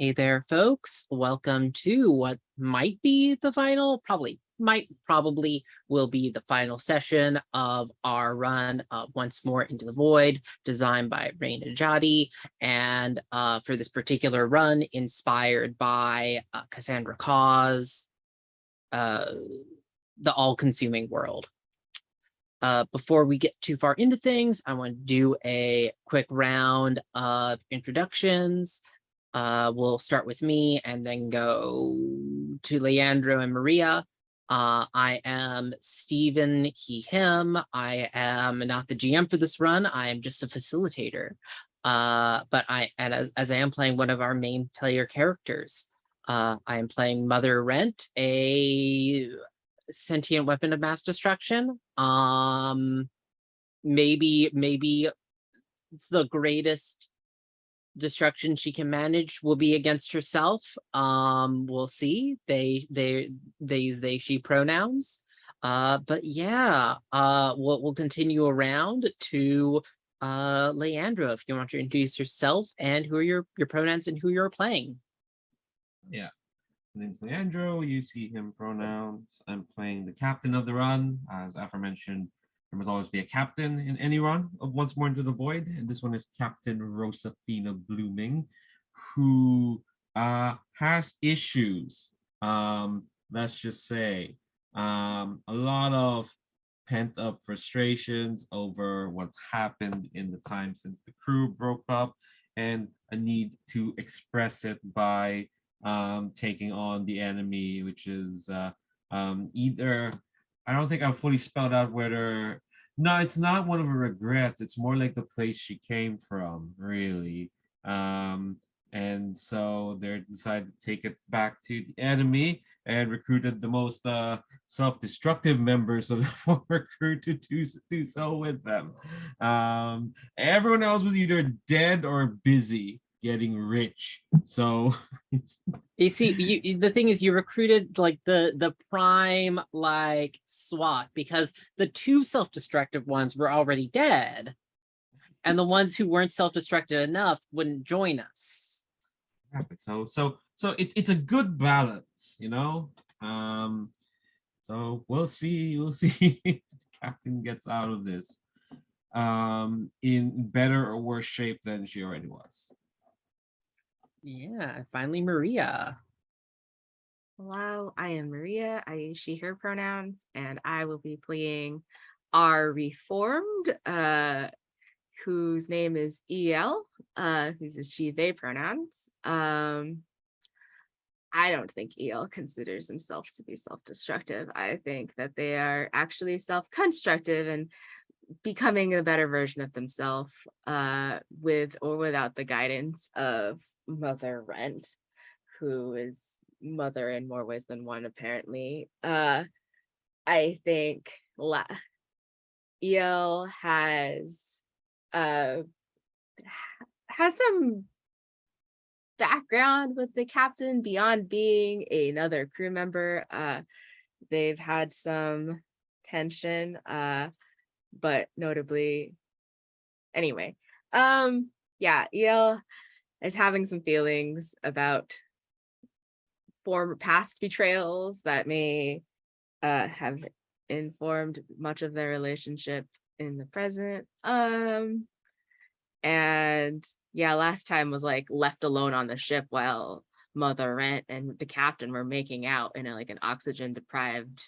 Hey there, folks. Welcome to what might be the final, probably will be the final session of our run of Once More Into the Void, designed by Nedjadi, and for this particular run, inspired by Cassandra Khaw's The All-Consuming World. Before we get too far into things, I want to do a quick round of introductions. We'll start with me and then go to Leandro and Maria. I am Stephen, he, him. I am not the GM for this run. I am just a facilitator. But as I am playing one of our main player characters, I am playing Mother Rent, a sentient weapon of mass destruction. Maybe the greatest destruction she can manage will be against herself. We'll see. They use they she pronouns. But yeah, we'll continue around to Leandro, if you want to introduce yourself and who are your pronouns and who you're playing. Yeah. My name's Leandro, you see him pronouns. I'm playing the captain of the run. As aforementioned, there must always be a captain in any run of Once More Into the Void. And this one is Captain Rosafina Blooming, who has issues. Let's just say a lot of pent-up frustrations over what's happened in the time since the crew broke up, and a need to express it by taking on the enemy, which is either, I don't think I've fully spelled out whether, no, it's not one of her regrets. It's more like the place she came from, really. And so they decided to take it back to the enemy and recruited the most self-destructive members of the former crew to do so with them. Everyone else was either dead or busy getting rich. So You see, the thing is, you recruited like the prime like SWAT, because the two self-destructive ones were already dead, and the ones who weren't self-destructed enough wouldn't join us. so it's a good balance, you know. So we'll see if the captain gets out of this in better or worse shape than she already was. Yeah, finally Maria. Hello, I am Maria. I use she, her pronouns, and I will be playing our reformed, whose name is EL, who's a she, they pronouns. I don't think EL considers himself to be self-destructive. I think that they are actually self-constructive and becoming a better version of themselves, with or without the guidance of Mother Rent, who is mother in more ways than one, apparently. I think EL has some background with the captain beyond being another crew member. They've had some tension, but notably, anyway, yeah, EL is having some feelings about former past betrayals that may have informed much of their relationship in the present. And yeah, last time was like left alone on the ship while Mother Rent and the captain were making out in an oxygen deprived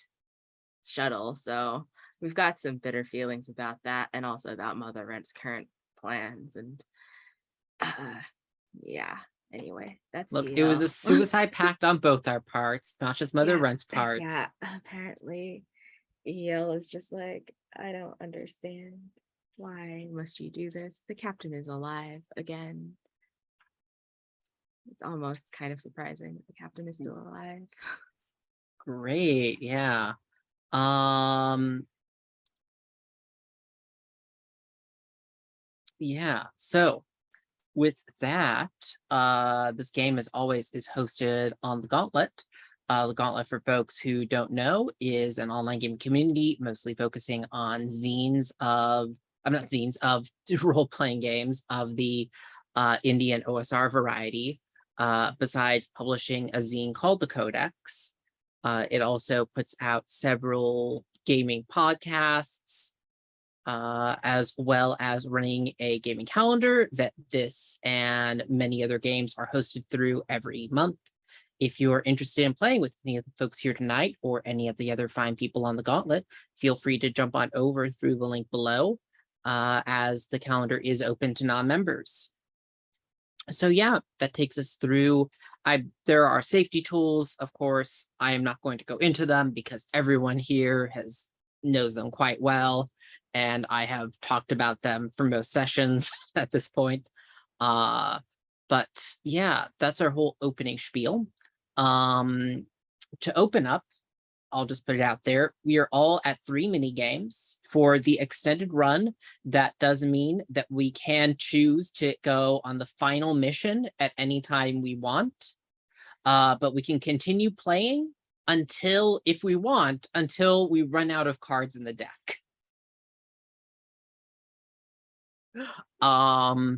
shuttle. So we've got some bitter feelings about that, and also about Mother Rent's current plans. And yeah, anyway, that's Look, it was a suicide pact on both our parts, not just Mother Rent's part. Yeah, apparently EL is just like, I don't understand. Why must you do this? The captain is alive again. It's almost kind of surprising that the captain is still alive. Great, yeah. Yeah, so with that, this game is hosted on the Gauntlet. The Gauntlet, for folks who don't know, is an online game community mostly focusing on role-playing games of the indie and OSR variety. Besides publishing a zine called The Codex, it also puts out several gaming podcasts, as well as running a gaming calendar that this and many other games are hosted through every month. If you're interested in playing with any of the folks here tonight or any of the other fine people on the Gauntlet, feel free to jump on over through the link below, as the calendar is open to non-members. So yeah, that takes us through. There are safety tools, of course. I am not going to go into them because everyone here knows them quite well, and I have talked about them for most sessions at this point. But yeah, that's our whole opening spiel. To open up, I'll just put it out there. We are all at 3 mini games for the extended run. That does mean that we can choose to go on the final mission at any time we want. But we can continue playing until, if we want, until we run out of cards in the deck. I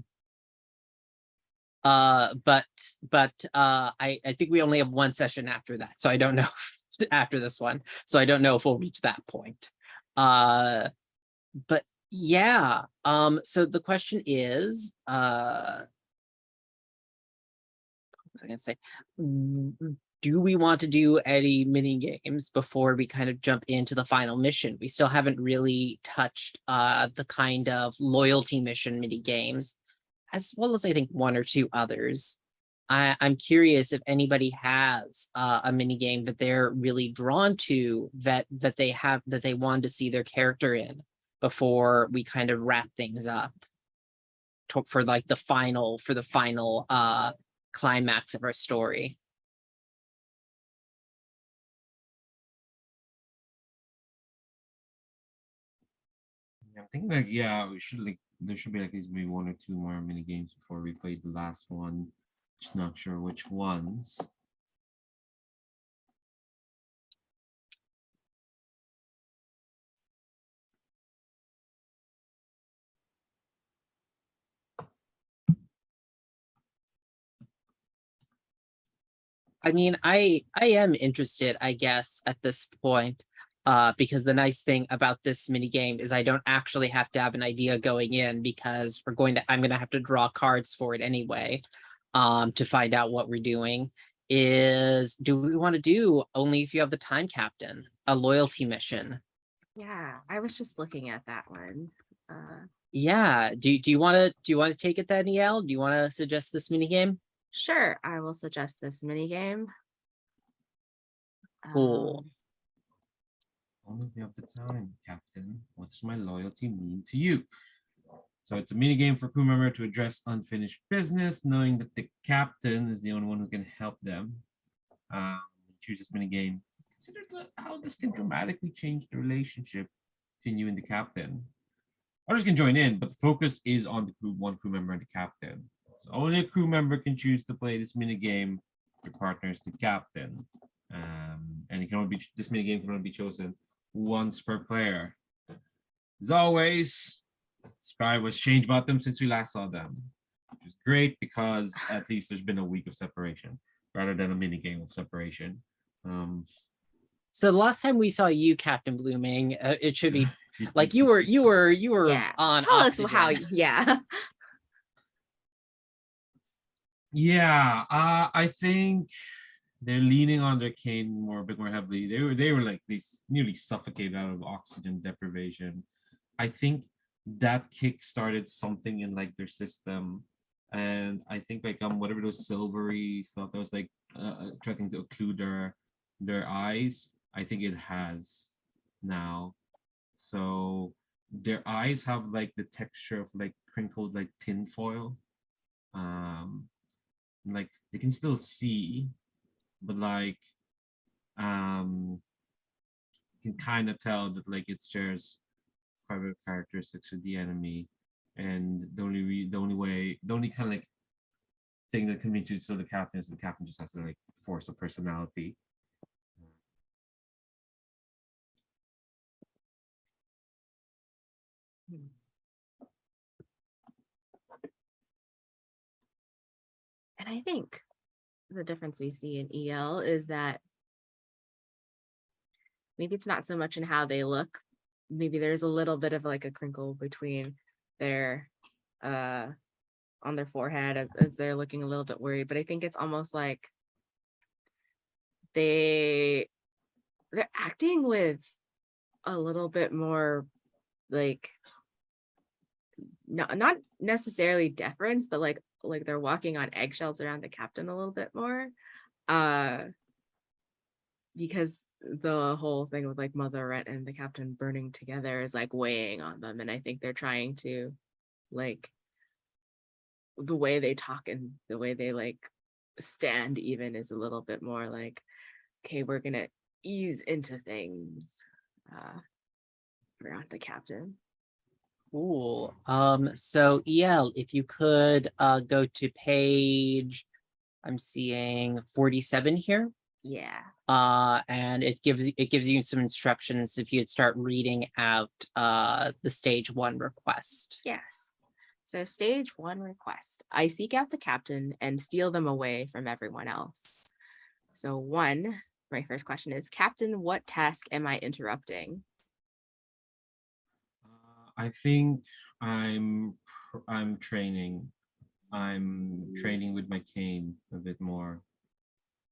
think we only have one session after that, so I don't know after this one, so I don't know if we'll reach that point. But yeah, so the question is, what was I gonna say? Do we want to do any mini games before we kind of jump into the final mission? We still haven't really touched the kind of loyalty mission mini games, as well as I think 1 or 2 others. I'm curious if anybody has a mini game that they're really drawn to, that they want to see their character in before we kind of wrap things up for like the final climax of our story. I think like we should there should be like at least maybe 1 or 2 more mini games before we play the last one. Just not sure which ones. I mean, I am interested, I guess, at this point, because the nice thing about this mini game is I don't actually have to have an idea going in, because I'm going to have to draw cards for it anyway, to find out what we're doing. Do we want to do Only If You Have the Time, Captain, a loyalty mission? Yeah, I was just looking at that one. Yeah. Do you want to take it then, El? Do you want to suggest this mini game? Sure, I will suggest this mini game. Cool. Only if you have the time, Captain. What's my loyalty mean to you? So it's a mini game for crew member to address unfinished business, knowing that the captain is the only one who can help them. Choose this mini game. Consider how this can dramatically change the relationship between you and the captain. Others can join in, but the focus is on the one crew member and the captain. So only a crew member can choose to play this mini game. Your partner is the captain, and it can only be this mini game can only be chosen once per player. As always, Sky was changed about them since we last saw them, which is great because at least there's been a week of separation rather than a mini game of separation. So the last time we saw you, Captain Blooming, it should be like you were Yeah, on tell oxygen. us how. Yeah. Yeah, I think they're leaning on their cane a bit more heavily. They were like nearly suffocated out of oxygen deprivation. I think that kick started something in like their system, and I think like whatever those silvery stuff that was like trying to occlude their eyes. I think it has now. So their eyes have like the texture of like crinkled like tin foil. Like they can still see, but like you can kind of tell that like it shares private characteristics with the enemy, and the only kind of like thing that convinces you to still the captain is the captain just has to like force a personality. And I think the difference we see in EL is that maybe it's not so much in how they look. Maybe there's a little bit of like a crinkle between their on their forehead as they're looking a little bit worried, but I think it's almost like they're acting with a little bit more like not necessarily deference, but like they're walking on eggshells around the captain a little bit more. Because the whole thing with like Mother Ret and the captain burning together is like weighing on them. And I think they're trying to like the way they talk and the way they like stand even is a little bit more like, okay, we're gonna ease into things around the captain. Cool. So EL, if you could go to page, I'm seeing 47 here. Yeah. And it gives you some instructions if you'd start reading out the stage 1 request. Yes. So stage 1 request. I seek out the captain and steal them away from everyone else. So 1, my first question is, Captain, what task am I interrupting? I think I'm training. I'm training with my cane a bit more.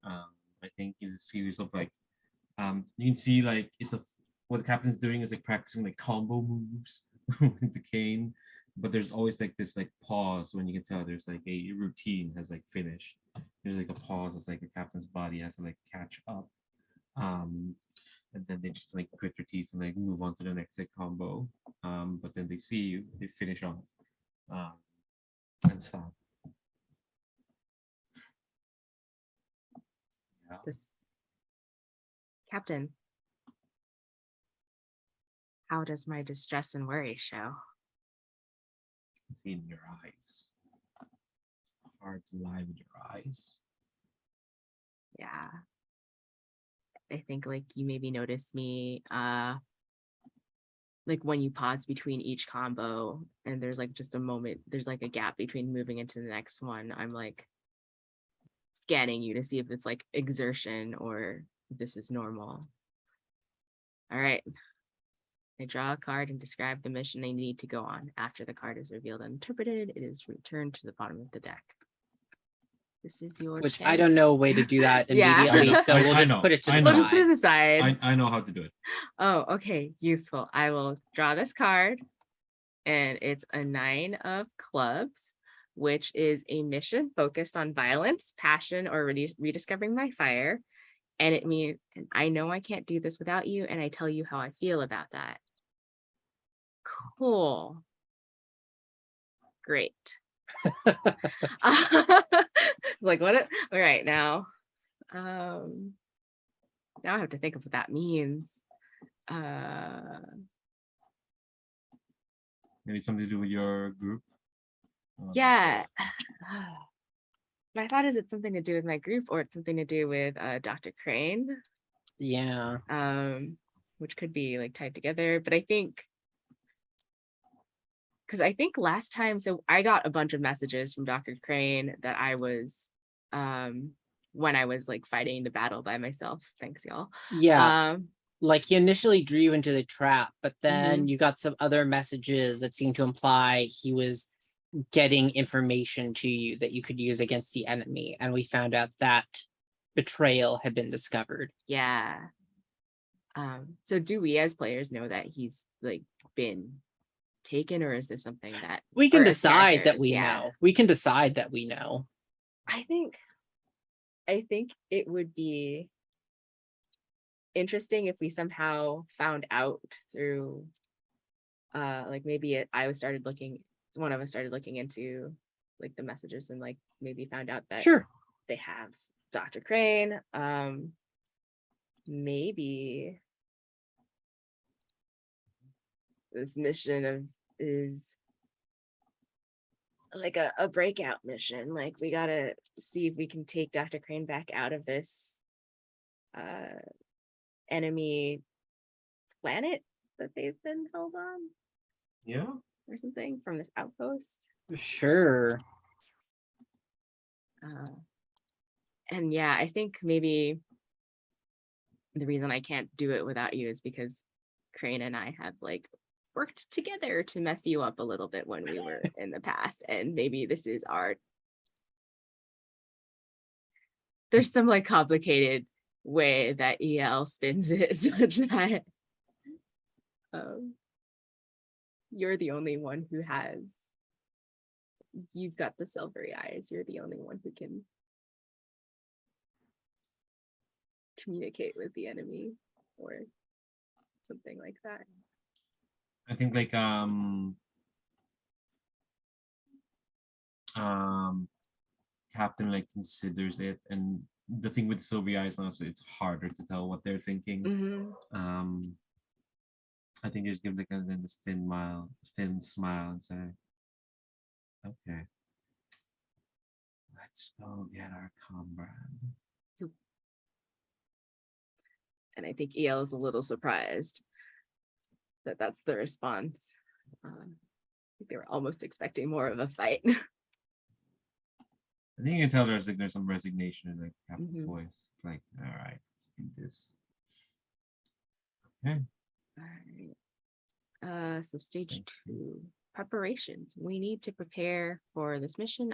I think in a series of like, you can see like what the captain's doing is like practicing like combo moves with the cane, but there's always like this like pause when you can tell there's like a routine has like finished. There's like a pause. It's like the captain's body has to like catch up. And then they just like grit their teeth and like move on to the next like combo. But then they see you, they finish off, and stop. Yeah. This captain. How does my distress and worry show? It's in your eyes. It's hard to lie with your eyes. Yeah. I think like you maybe notice me like when you pause between each combo and there's like just a moment, there's like a gap between moving into the next one. I'm like scanning you to see if it's like exertion or if this is normal. All right. I draw a card and describe the mission they need to go on. After the card is revealed and interpreted, it is returned to the bottom of the deck. This is your Which chance. I don't know a way to do that Yeah. immediately, so we'll I just know, put it to I the know. We'll just put it side. aside. I know how to do it. Oh, okay. Useful. I will draw this card, and it's a 9 of clubs, which is a mission focused on violence, passion, or rediscovering my fire. And it means, and I know I can't do this without you, and I tell you how I feel about that. Cool. Great. Like what? All right, now I have to think of what that means. Maybe something to do with your group. Yeah. My thought is it's something to do with my group, or it's something to do with Dr. Crane. Yeah. Which could be like tied together, but I think because I think last time, so I got a bunch of messages from Dr. Crane that I was when I was like fighting the battle by myself. Thanks, y'all. Yeah. Like he initially drew you into the trap, but then Mhm. you got some other messages that seemed to imply he was getting information to you that you could use against the enemy. And we found out that betrayal had been discovered. Yeah. So do we as players know that he's like been taken, or is this something that We can or as decide that characters, we yeah. know. We can decide that we know. I think it would be interesting if we somehow found out through like maybe one of us started looking into like the messages and like maybe found out that Sure. they have Dr. Crane. Maybe this mission is like a breakout mission. Like we gotta see if we can take Dr. Crane back out of this enemy planet that they've been held on. Yeah. Or something from this outpost. Sure. And yeah, I think maybe the reason I can't do it without you is because Crane and I have like worked together to mess you up a little bit when we were in the past. And maybe this is there's some like complicated way that EL spins it such that you're the only one who you've got the silvery eyes. You're the only one who can communicate with the enemy or something like that. I think like Captain like considers it, and the thing with silvery eyes now, so it's harder to tell what they're thinking. Mm-hmm. I think just give the kind of this thin smile and say, okay, let's go get our comrade. And I think EL is a little surprised that that's the response. I think they were almost expecting more of a fight. I think you can tell there's some resignation in like Captain's Mhm. voice. It's like, all right, let's do this. Okay. All right. So stage Thank you. 2, preparations. We need to prepare for this mission.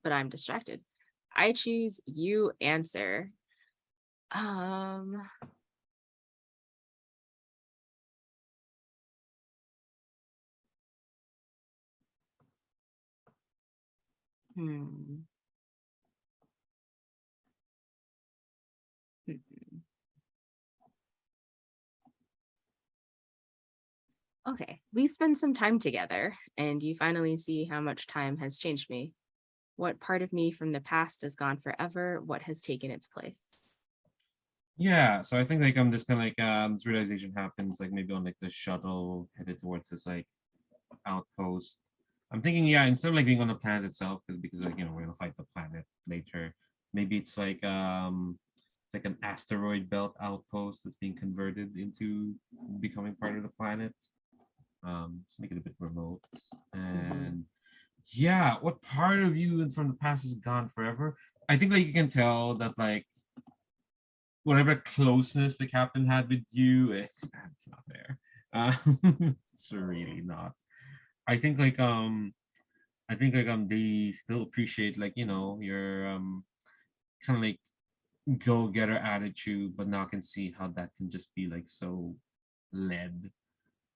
But I'm distracted. I choose you answer. Hmm. Okay, we spend some time together, and you finally see how much time has changed me. What part of me from the past is gone forever? What has taken its place? Yeah, so I think like this kind of like this realization happens like maybe on like the shuttle headed towards this like outpost. I'm thinking, yeah, instead of like being on the planet itself, because like we're gonna fight the planet later. Maybe it's like an asteroid belt outpost that's being converted into becoming part of the planet. Just make it a bit remote. And yeah, what part of you from the past is gone forever? I think like you can tell that like whatever closeness the captain had with you, it's not there. It's really not. I think like they still appreciate like your kind of like go-getter attitude, but now can see how that can just be like so led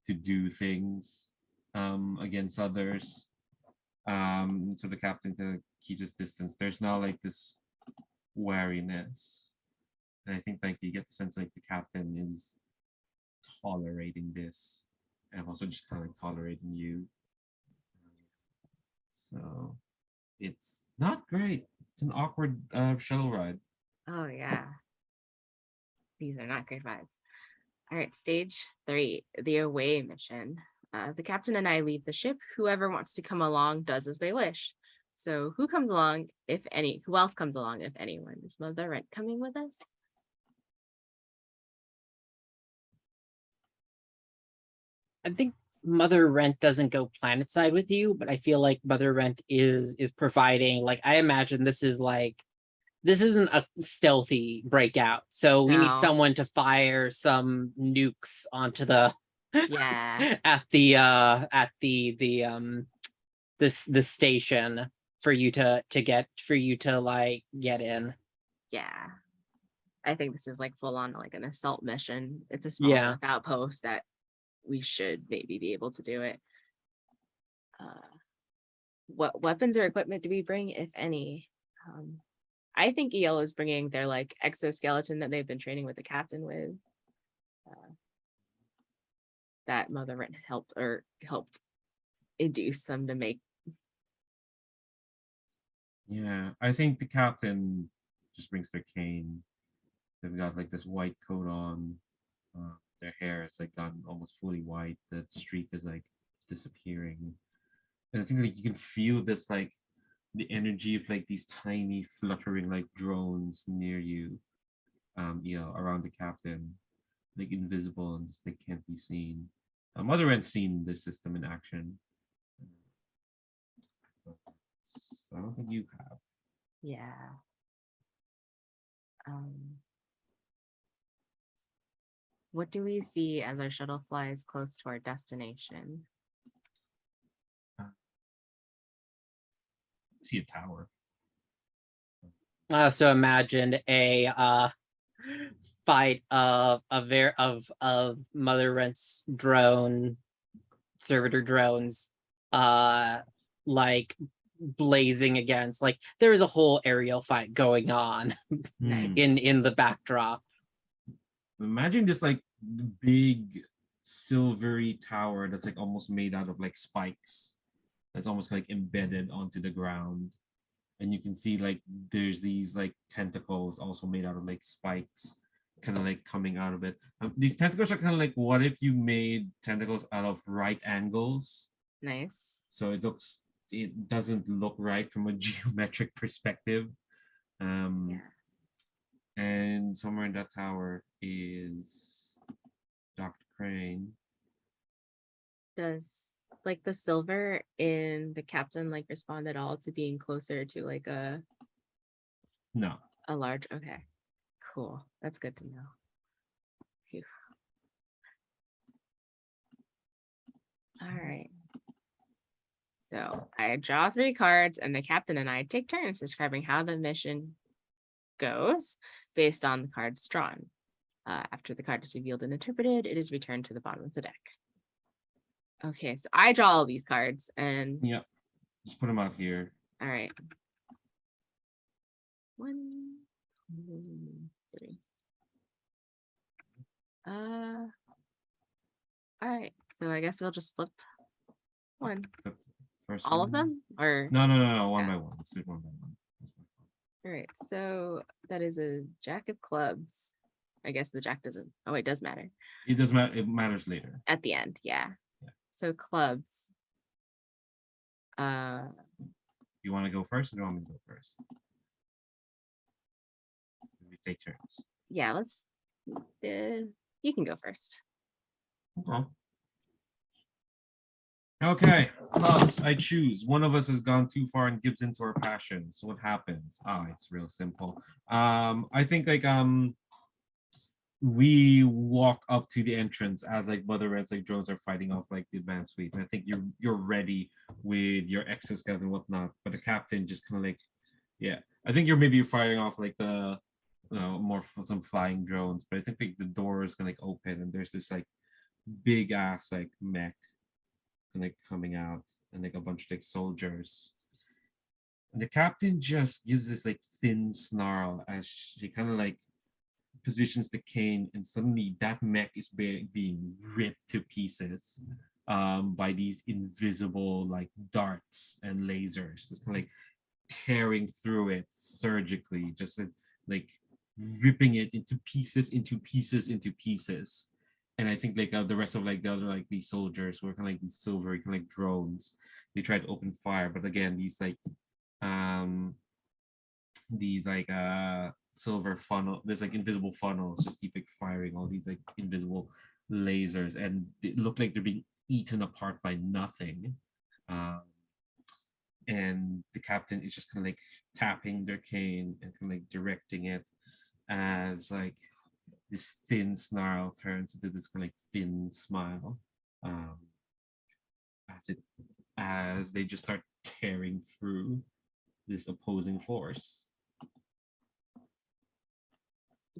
to do things against others. So the captain kind of keeps his distance. There's now like this wariness, and I think like you get the sense like the captain is tolerating this, and also just kind of like tolerating you. So it's not great. It's an awkward shuttle ride. Oh yeah, these are not great vibes. All right, stage 3, the away mission. The captain and I leave the ship. Whoever wants to come along does as they wish. So who comes along, if any? Who else comes along, if anyone? Is Mother Rent coming with us? I think Mother Rent doesn't go planet side with you, but I feel like Mother Rent is providing, like, I imagine this isn't a stealthy breakout. So we need No. someone to fire some nukes onto the Yeah. at the station for you to like get in. Yeah. I think this is like full on like an assault mission. It's a small Yeah. enough outpost that we should maybe be able to do it. What weapons or equipment do we bring, if any? I think EL is bringing their like exoskeleton that they've been training with the captain with. That Mother Rent helped induce them to make. Yeah, I think the captain just brings their cane. They've got like this white coat on. Their hair is like gone almost fully white. The streak is like disappearing. And I think like you can feel this like the energy of like these tiny fluttering like drones near you, around the captain, like invisible and just like can't be seen. Mother had seen this system in action. But I don't think you have. Yeah. What do we see as our shuttle flies close to our destination? See a tower. So imagine a fight of Mother Rent's drone servitor drones like blazing against, like there is a whole aerial fight going on Hmm. in the backdrop. Imagine this like big silvery tower that's like almost made out of like spikes. That's almost like embedded onto the ground. And you can see like there's these like tentacles also made out of like spikes kind of like coming out of it. These tentacles are kind of like, what if you made tentacles out of right angles? Nice. So it doesn't look right from a geometric perspective. Yeah. And somewhere in that tower is Dr. Crane. Does like the silver in the captain like respond at all to being closer to like No. a large? Okay, cool. That's good to know. Phew. All right. So I draw 3 cards, and the captain and I take turns describing how the mission goes based on the cards drawn. After the card is revealed and interpreted, it is returned to the bottom of the deck. Okay, so I draw all these cards, and Yep. Just put them out here. all right. 1, 2, 3. All right. So I guess we'll just flip one. Flip first All one. of them? Or No. One Yeah. by one. Let's do it one by one. all right. So that is a jack of clubs. I guess the jack doesn't. Oh, it does matter It doesn't matter. It matters later. at the end. Yeah. Yeah. So clubs. You want to go first, or do you want me to go first? We take turns. Yeah. Let's. You can go first. Okay. Okay, clubs. I choose. One of us has gone too far and gives into our passions. What happens? It's real simple. I think like we walk up to the entrance as like Mother Red's like drones are fighting off like the advanced fleet. And I think you're ready with your exoskeleton and whatnot. But the captain just kind of like, yeah. I think you're maybe firing off like the more some flying drones. But I think like the door is gonna like open and there's this like big ass like mech like coming out and like a bunch of like soldiers. And the captain just gives this like thin snarl as she kind of like positions the cane, and suddenly that mech is being ripped to pieces by these invisible like darts and lasers, just kind of like tearing through it surgically, just like ripping it into pieces, into pieces, into pieces. And I think like the rest of like the other like these soldiers were kind of like these silvery kind of like drones. They tried to open fire, but again these like silver funnel, there's like invisible funnels just keep like firing all these like invisible lasers, and they look like they're being eaten apart by nothing. And the captain is just kind of like tapping their cane and kind of like directing it as like this thin snarl turns into this kind of like thin smile as they just start tearing through this opposing force.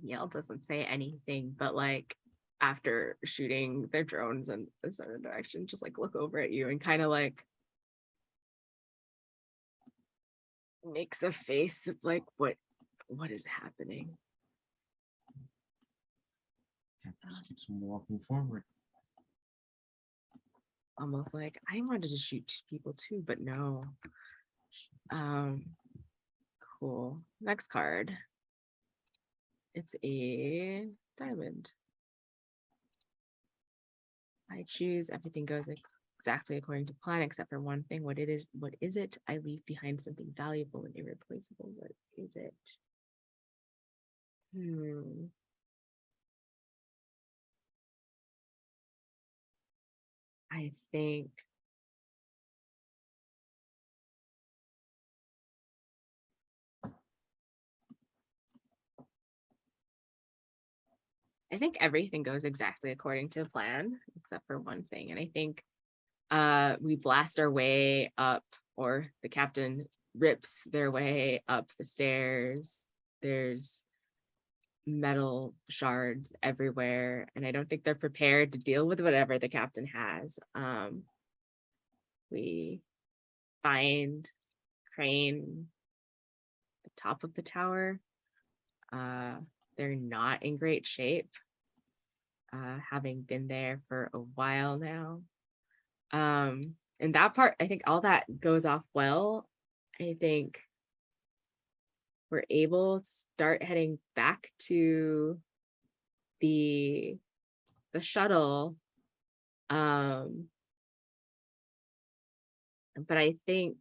Yale doesn't say anything, but like after shooting their drones in a certain direction, just like look over at you and kind of like makes a face of like what is happening. Just keeps walking forward. Almost like I wanted to shoot people too, but no. Cool. Next card. It's a diamond. I choose everything goes exactly according to plan, except for one thing. What is it? I leave behind something valuable and irreplaceable. What is it? I think I think everything goes exactly according to plan, except for one thing. And I think we blast our way up, or the captain rips their way up the stairs. There's metal shards everywhere, and I don't think they're prepared to deal with whatever the captain has. We find Crane at the top of the tower. They're not in great shape, having been there for a while now. And that part, I think all that goes off well. I think we're able to start heading back to the shuttle. But I think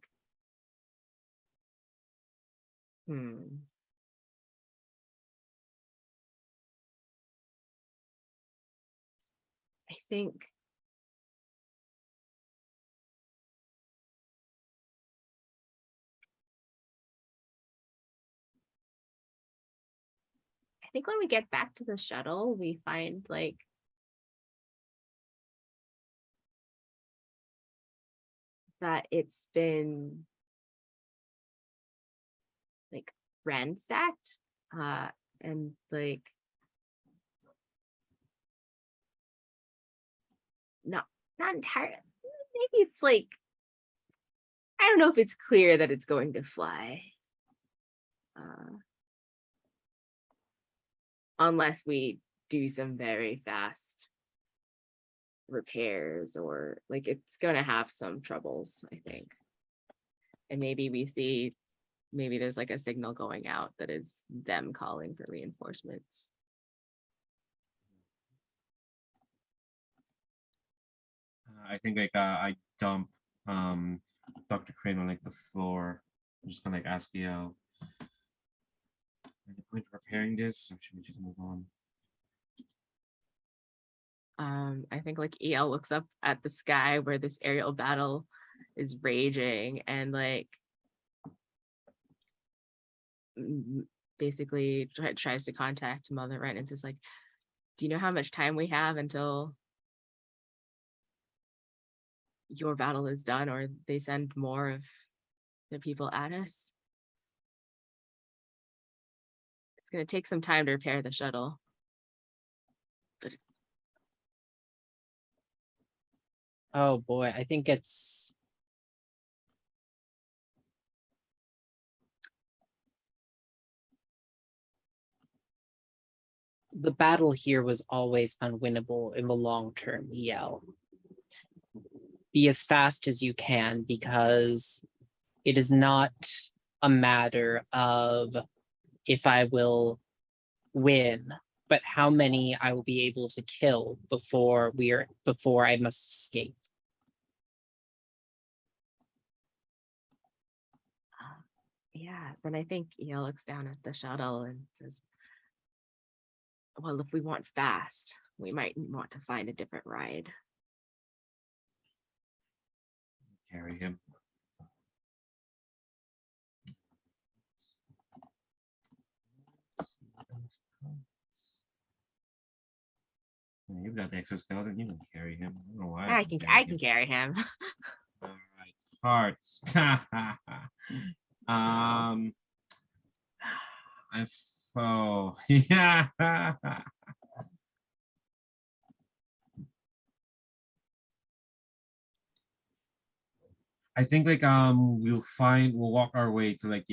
I think when we get back to the shuttle, we find like that it's been like ransacked, and like not entirely. Maybe it's like, I don't know if it's clear that it's going to fly. Unless we do some very fast repairs, or like it's going to have some troubles, I think. And maybe we see, maybe there's like a signal going out that is them calling for reinforcements. I think like I dump Dr. Crane on like the floor. I'm just gonna like ask you, the point of repairing this, or should we just move on? I think like EL looks up at the sky where this aerial battle is raging, and like basically tries to contact Mother Wren and says like, do you know how much time we have until your battle is done, or they send more of the people at us? It's going to take some time to repair the shuttle. But Oh boy, I think it's the battle here was always unwinnable in the long term, EL. Be as fast as you can, because it is not a matter of if I will win, but how many I will be able to kill before I must escape. yeah, then I think EL looks down at the shuttle and says, well, if we want fast, we might want to find a different ride. Carry him. You've got the exoskeleton. You can carry him. I don't know why. I can carry him. All right, hearts. I'm oh yeah. I think like we'll walk our way to like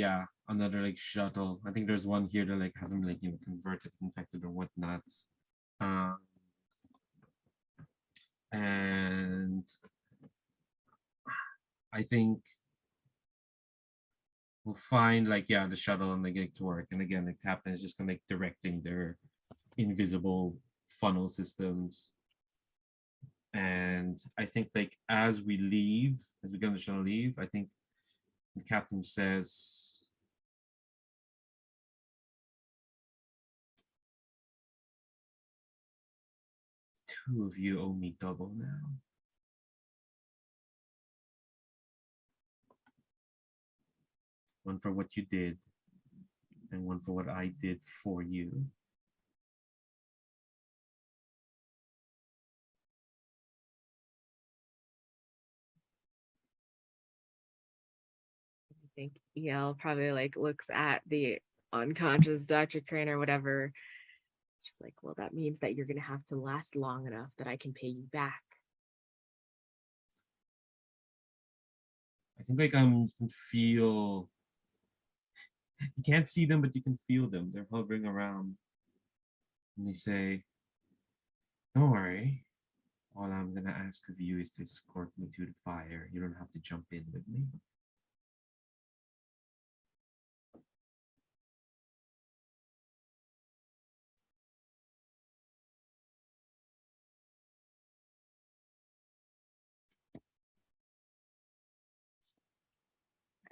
another like shuttle. I think there's one here that like hasn't like converted, infected or whatnot. And I think we'll find like the shuttle and they get to work. And again, the captain is just gonna like directing their invisible funnel systems. And I think like as we get on the shuttle leave, I think the captain says, two of you owe me double now. One for what you did, and one for what I did for you. EL probably like looks at the unconscious Dr. Crane or whatever. She's like, well, that means that you're gonna have to last long enough that I can pay you back. I think like you can feel. You can't see them, but you can feel them. They're hovering around, and they say, "Don't worry. All I'm gonna ask of you is to escort me to the fire. You don't have to jump in with me."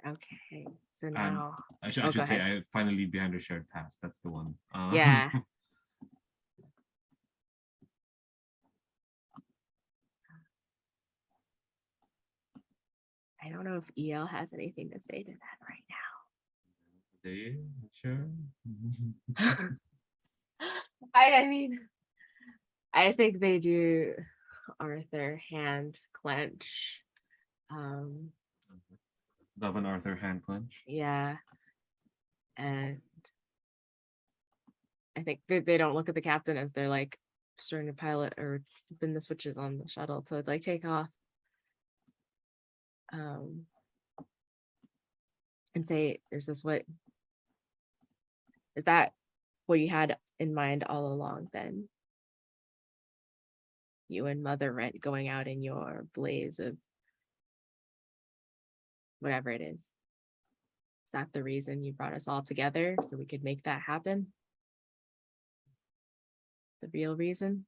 Okay, so And now, I go should say ahead. I finally leave behind a shared past. That's the one. Yeah. I don't know if EL has anything to say to that right Sure. now. I mean, I think they do Arthur hand clench. Love an Arthur hand clench. Yeah. And I think they don't look at the captain as they're like starting to pilot or flipping the switches on the shuttle to like take off. And say, is that what you had in mind all along then? You and Mother Rent going out in your blaze of whatever it is. Is that the reason you brought us all together so we could make that happen? The real reason?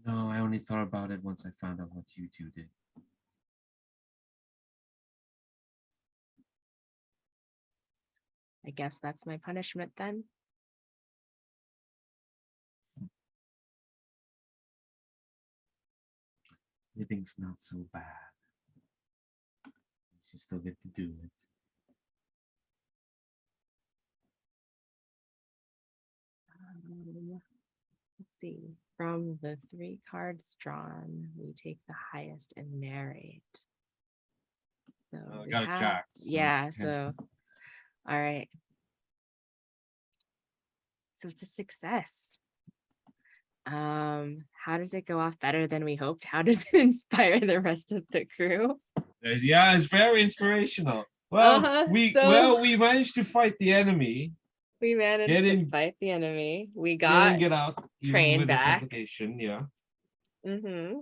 No, I only thought about it once I found out what you two did. I guess that's my punishment then. Everything's not so bad. You still get to do it. Let's see. From the 3 cards drawn, we take the highest and narrate. So I we got a have, jack. So yeah. it's 10. So, all right. So it's a success. How does it go off better than we hoped? How does it inspire the rest of the crew? Yeah, it's very inspirational. Well, we managed to fight the enemy. We managed to fight the enemy. We got get out Crane with back. the complication. Yeah. Mm-hmm.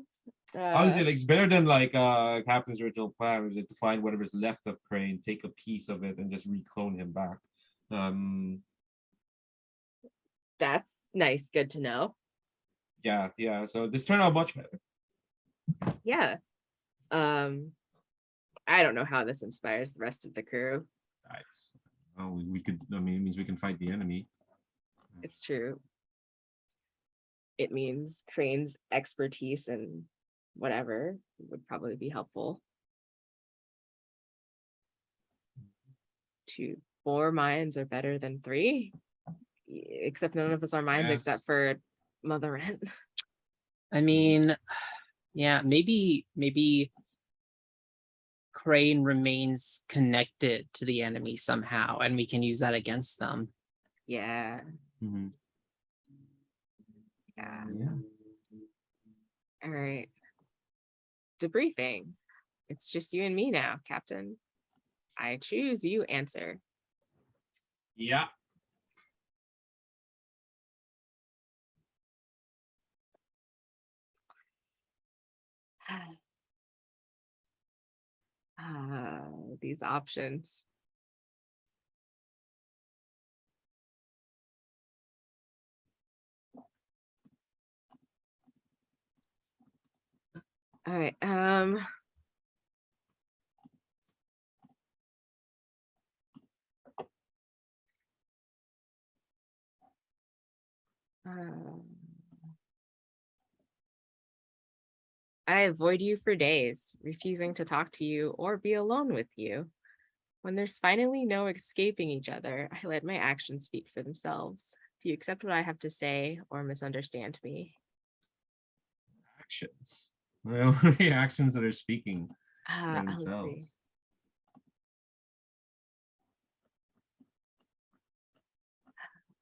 Honestly, like it's better than like Captain's original plan, was it to find whatever's left of Crane, take a piece of it, and just reclone him back. That's nice. Good to know. Yeah. So this turned out much better. Yeah. I don't know how this inspires the rest of the crew. Nice. Oh, we could. I mean, it means we can fight the enemy. It's true. It means Crane's expertise and whatever would probably be helpful. 4 minds are better than 3, except none of us are minds except for Mother Rent. I mean, yeah, maybe Crane remains connected to the enemy somehow, and we can use that against them. Yeah. Mm-hmm. Yeah. All right. Debriefing. It's just you and me now, Captain. I choose, you answer. Yeah. These options. All right. I avoid you for days, refusing to talk to you or be alone with you. When there's finally no escaping each other, I let my actions speak for themselves. Do you accept what I have to say or misunderstand me? actions. Well, what are the actions that are speaking for Let's see. themselves?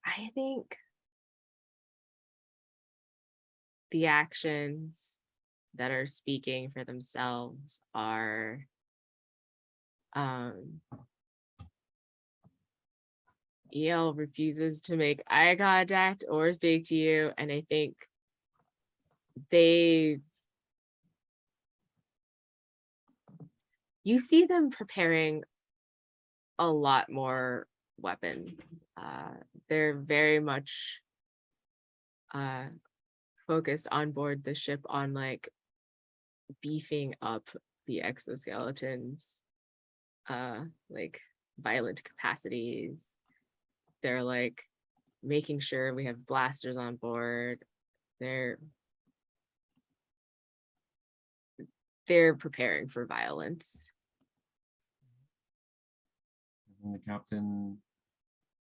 I think the actions that are speaking for themselves are EL refuses to make eye contact or speak to you, and I think you see them preparing a lot more weapons. They're very much focused on board the ship on like beefing up the exoskeletons, like violent capacities. They're like making sure we have blasters on board. They're preparing for violence. And the captain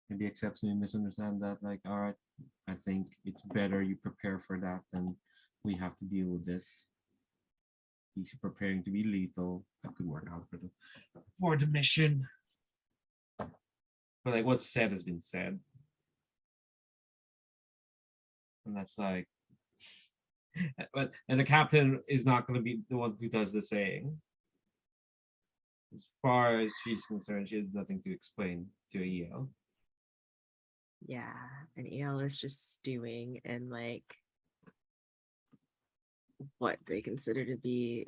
maybe accepts me and misunderstand that, like, all right, I think it's better you prepare for that than we have to deal with this. He's preparing to be lethal. That could work out for the mission. But like what's said has been said. And that's like and the captain is not gonna be the one who does the saying. As far as she's concerned, she has nothing to explain to EL. Yeah, and EL is just stewing in like what they consider to be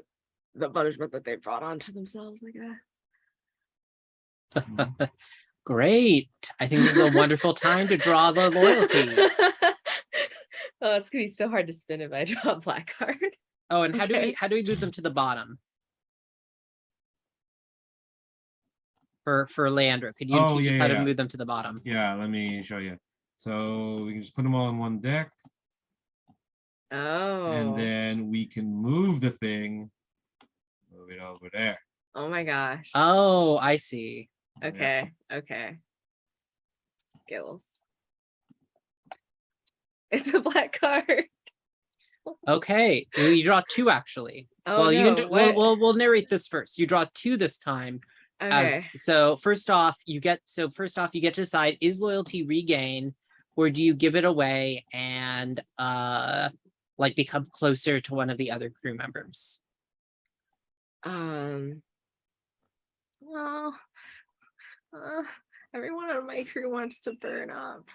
the punishment that they brought onto themselves, I guess. Great. I think this is a wonderful time to draw the loyalty. Oh, it's gonna be so hard to spin if I draw a black card. Oh, and how do Okay. we move them to the bottom? For Leandro, could you teach us how to move them to the bottom? Yeah, let me show you. So we can just put them all in one deck, Oh. and then we can move the thing, move it over there. Oh my gosh. Oh, I see. Okay. Okay. Gills. It's a black card. Okay, you draw two actually. Oh well, you no, can what? we'll narrate this first. You draw two this time. Okay. So first off, you get to decide, is loyalty regain, or do you give it away and like become closer to one of the other crew members? Well, everyone on my crew wants to burn up.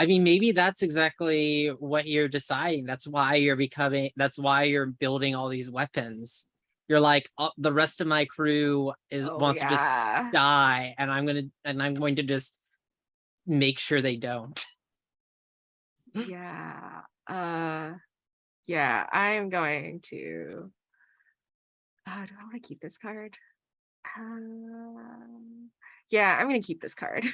I mean, maybe that's exactly what you're deciding. That's why you're building all these weapons. You're like, the rest of my crew wants to just die, and I'm going to just make sure they don't. Yeah. Yeah, I'm going to. Oh, do I want to keep this card? Yeah, I'm gonna keep this card.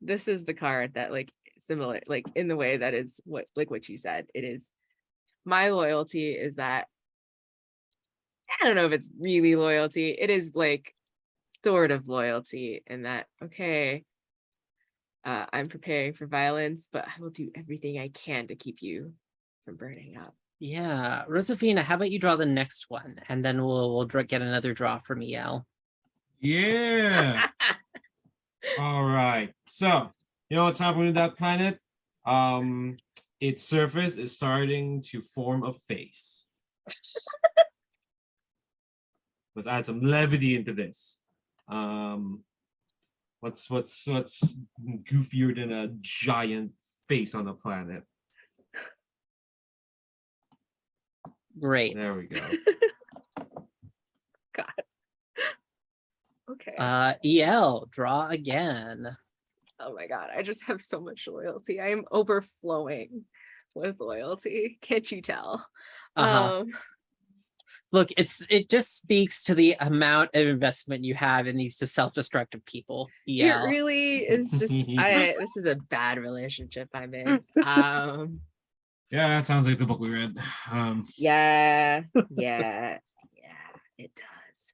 This is the card that like similar, like in the way that is what you said. It is my loyalty is that I don't know if it's really loyalty. It is like sort of loyalty in that, okay, I'm preparing for violence, but I will do everything I can to keep you from burning up. Yeah, Rosafina, how about you draw the next one, and then we'll get another draw from EL. Yeah. All right. So you know what's happening with that planet? Its surface is starting to form a face. Let's add some levity into this. What's goofier than a giant face on a planet? Great. There we go. God. Okay. EL, draw again. Oh my God, I just have so much loyalty. I am overflowing with loyalty. Can't you tell? Look, it just speaks to the amount of investment you have in these self-destructive people. It really is just this is a bad relationship I'm in. Yeah, that sounds like the book we read. Yeah, it does.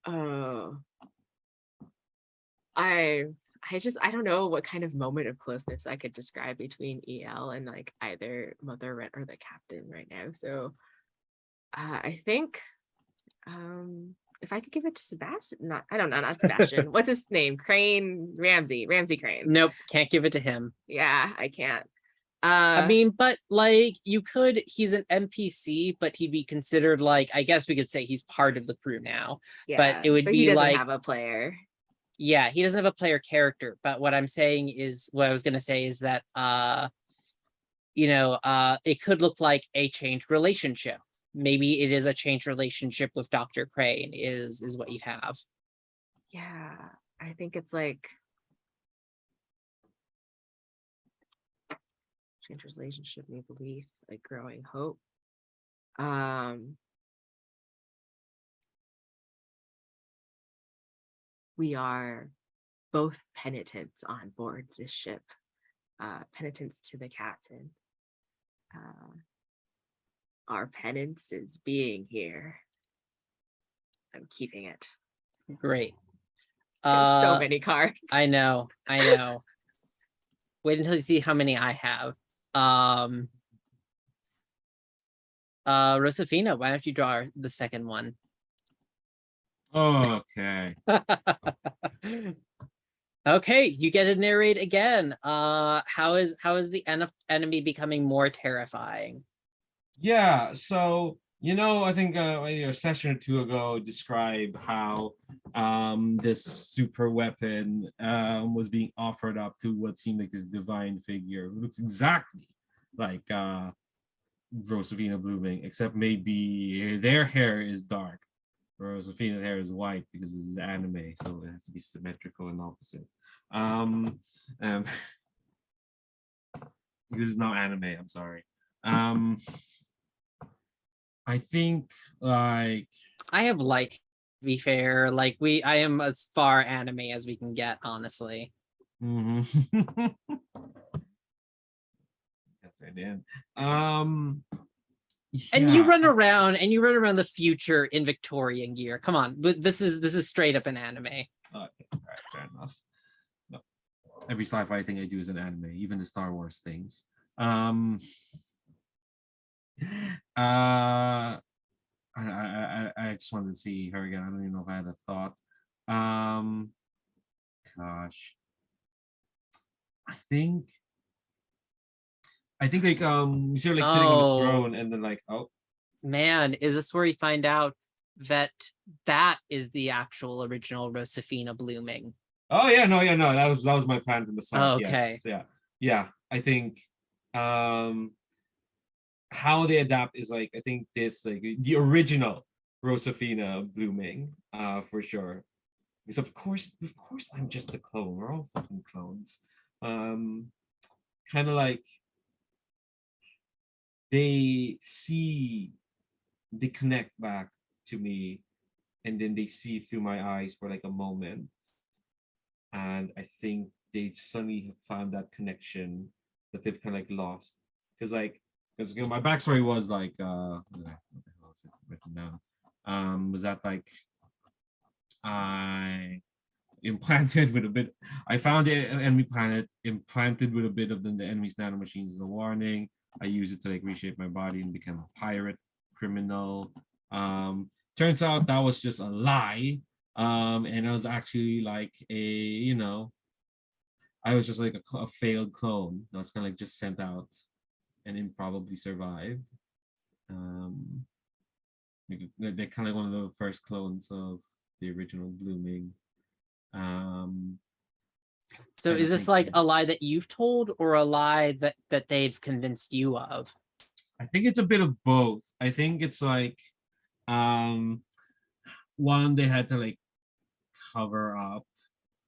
Oh, I I don't know what kind of moment of closeness I could describe between EL and like either Mother Red or the captain right now. So I think if I could give it to Sebastian, I don't know, not Sebastian. What's his name? Ramsey Crane. Nope, can't give it to him. Yeah, I can't. I mean, but like you could, he's an NPC, but he'd be considered like, I guess we could say he's part of the crew now. yeah, but it would he be doesn't like, have a player. yeah, he doesn't have a player character. But what I'm saying is, what I was gonna say is that it could look like a changed relationship. Maybe it is a changed relationship with Dr. Crane is what you have. Yeah, I think it's like change relationship, new belief, like growing hope. We are both penitents on board this ship. Penitents to the captain. Our penance is being here. I'm keeping it. Great. There's so many cards. I know. Wait until you see how many I have. Rosafina, why don't you draw the second one? Okay. Okay, you get to narrate again. How is the enemy becoming more terrifying? Yeah, so I think a session or two ago described how this super weapon was being offered up to what seemed like this divine figure who looks exactly like Rosafina Blooming, except maybe their hair is dark. Rosafina's hair is white because this is anime, so it has to be symmetrical and opposite. This is not anime, I'm sorry. I think like I have like, to be fair, like I am as far anime as we can get, honestly. mhm. And you Yeah. run around the future in Victorian gear. Come on, but this is straight up an anime. Okay, all right, fair enough. No. Every sci-fi thing I do is an anime, even the Star Wars things. I just wanted to see her again. I don't even know if I had a thought. Gosh. I think like you see her like sitting on the throne and then like, oh man, is this where you find out that is the actual original Rosafina Blooming? oh yeah, no, that was my plan from the start. Okay. Yes, yeah. I think how they adapt is like I think this like the original Rosafina Blooming for sure. Because of course I'm just a clone. We're all fucking clones. Kind of like they connect back to me and then they see through my eyes for like a moment. And I think they suddenly found that connection that they've kind of like lost. Because my backstory was like what the hell is it written down? Was that like I implanted with a bit. I found the enemy planet implanted with a bit of the enemy's nanomachines as a warning. I used it to like reshape my body and become a pirate, criminal. Turns out that was just a lie. And it was actually like I was just like a failed clone that was kind of like just sent out and improbably survived. They're kind of one of the first clones of the original Blooming. So is this like a lie that you've told or a lie that they've convinced you of? I think it's a bit of both. I think it's like one, they had to like cover up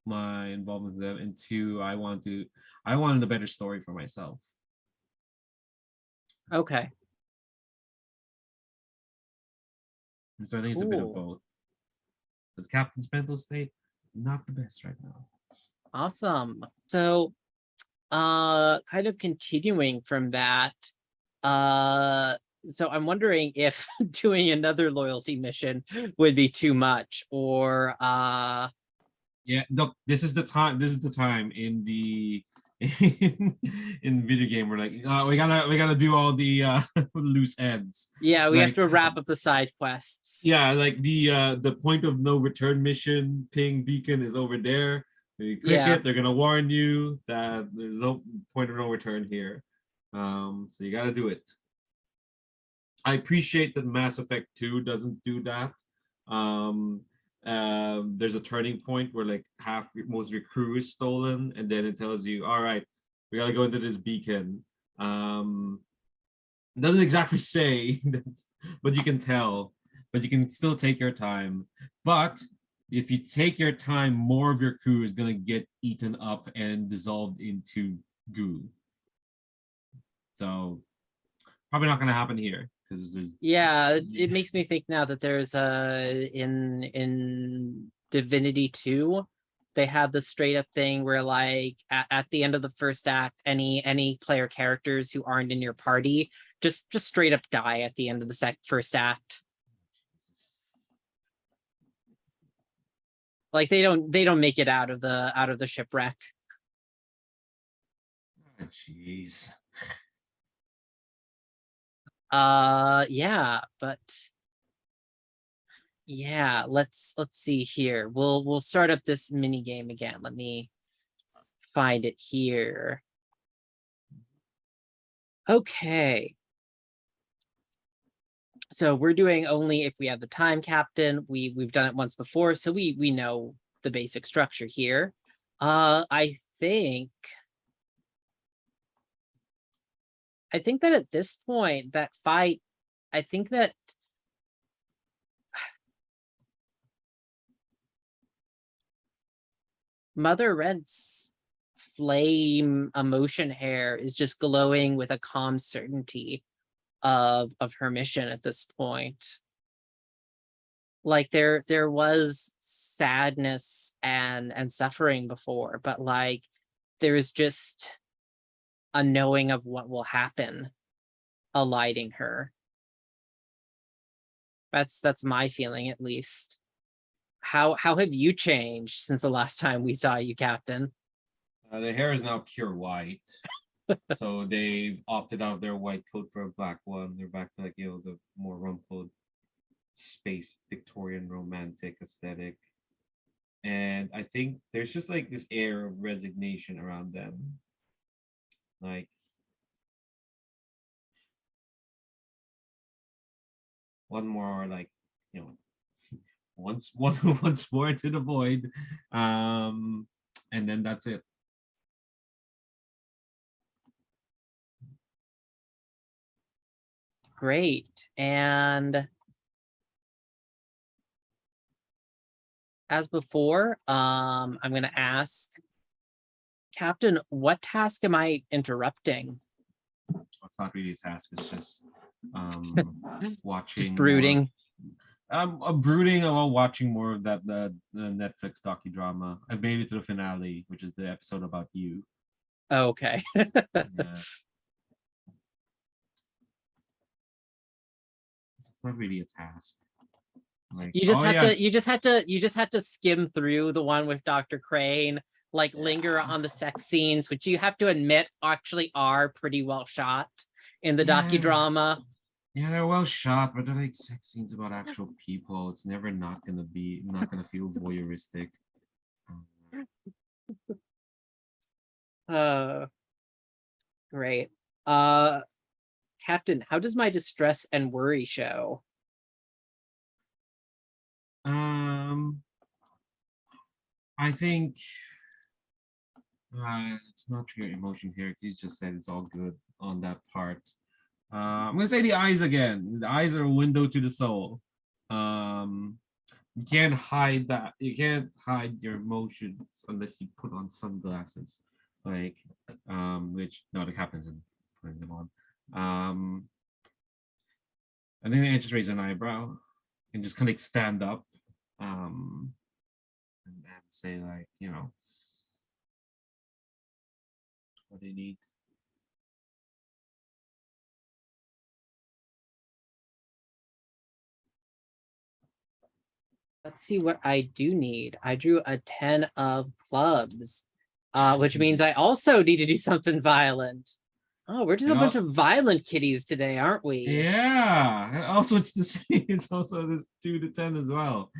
my involvement with them, and two, I wanted a better story for myself. Okay. And so I think it's a bit of both. So the captain's mental state, not the best right now. Awesome. So kind of continuing from that, so I'm wondering if doing another loyalty mission would be too much, or Yeah, look, this is the time. This is the time in the in video game where like we gotta do all the loose ends. Yeah, we have Like to wrap up the side quests. yeah, like the point of no return mission ping beacon is over there. When you click Yeah. it, they're gonna warn you that there's no point of no return here. So you gotta do it. I appreciate that Mass Effect 2 doesn't do that. Um, there's a turning point where like most of your crew is stolen, and then it tells you, all right, we gotta go into this beacon. It doesn't exactly say, but you can tell. But you can still take your time. But if you take your time, more of your crew is gonna get eaten up and dissolved into goo. So probably not gonna happen here because there's Yeah, it makes me think now that there's in Divinity 2, they had the straight up thing where like at the end of the first act, any player characters who aren't in your party just straight up die at the end of the first act. Like they don't make it out of the shipwreck. jeez. Yeah, but yeah, let's see here. We'll start up this mini game again. Let me find it here. Okay. So we're doing only if we have the time captain. We've done it once before, so we know the basic structure here. I think that at this point, that fight, I think that Mother Red's flame emotion hair is just glowing with a calm certainty of her mission at this point. Like there was sadness and suffering before, but like there's just a knowing of what will happen alighting her. That's my feeling, at least. How have you changed since the last time we saw you, Captain? The hair is now pure white. So they've opted out of their white coat for a black one. They're back to like the more rumpled space Victorian romantic aesthetic. And I think there's just like this air of resignation around them. Like one more like you know once once more to the void. And then that's it. Great. And as before, I'm going to ask Captain, what task am I interrupting? It's not really a task. It's just watching Just brooding. I'm brooding about watching more of that the Netflix docudrama. I've made it to the finale, which is the episode about you. Okay. Yeah. It's not really a task. Like, You just oh, have yeah. to you just had to skim through the one with Dr. Crane, like linger on the sex scenes, which you have to admit actually are pretty well shot in the docudrama. Yeah, they're well shot, but they're like sex scenes about actual people. It's never not gonna feel voyeuristic. Great. Captain, how does my distress and worry show? I think it's not your emotion here. He's just said it's all good on that part. I'm gonna say the eyes again. The eyes are a window to the soul. You can't hide that. You can't hide your emotions unless you put on sunglasses. Like, which no, the captain's in putting them on. I think I just raise an eyebrow and just kind of like stand up, and say like, what they need. Let's see what I do need. I drew a 10 of clubs, which means I also need to do something violent. Oh, we're just a bunch of violent kitties today, aren't we? Yeah. And also, it's the same. It's also this 2 to 10 as well.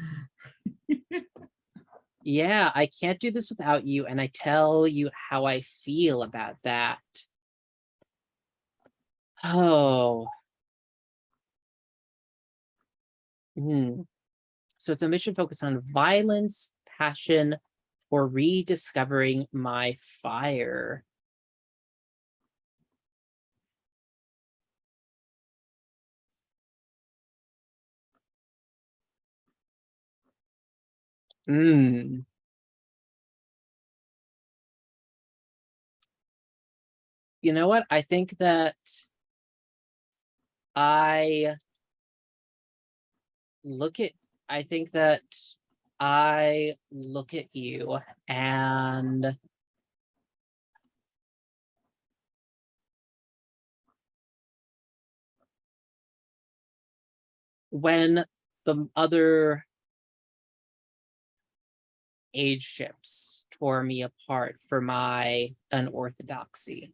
Yeah, I can't do this without you, and I tell you how I feel about that. Oh. So it's a mission focused on violence, passion, or rediscovering my fire. You know what? I think that I look at you and when the other age ships tore me apart for my unorthodoxy,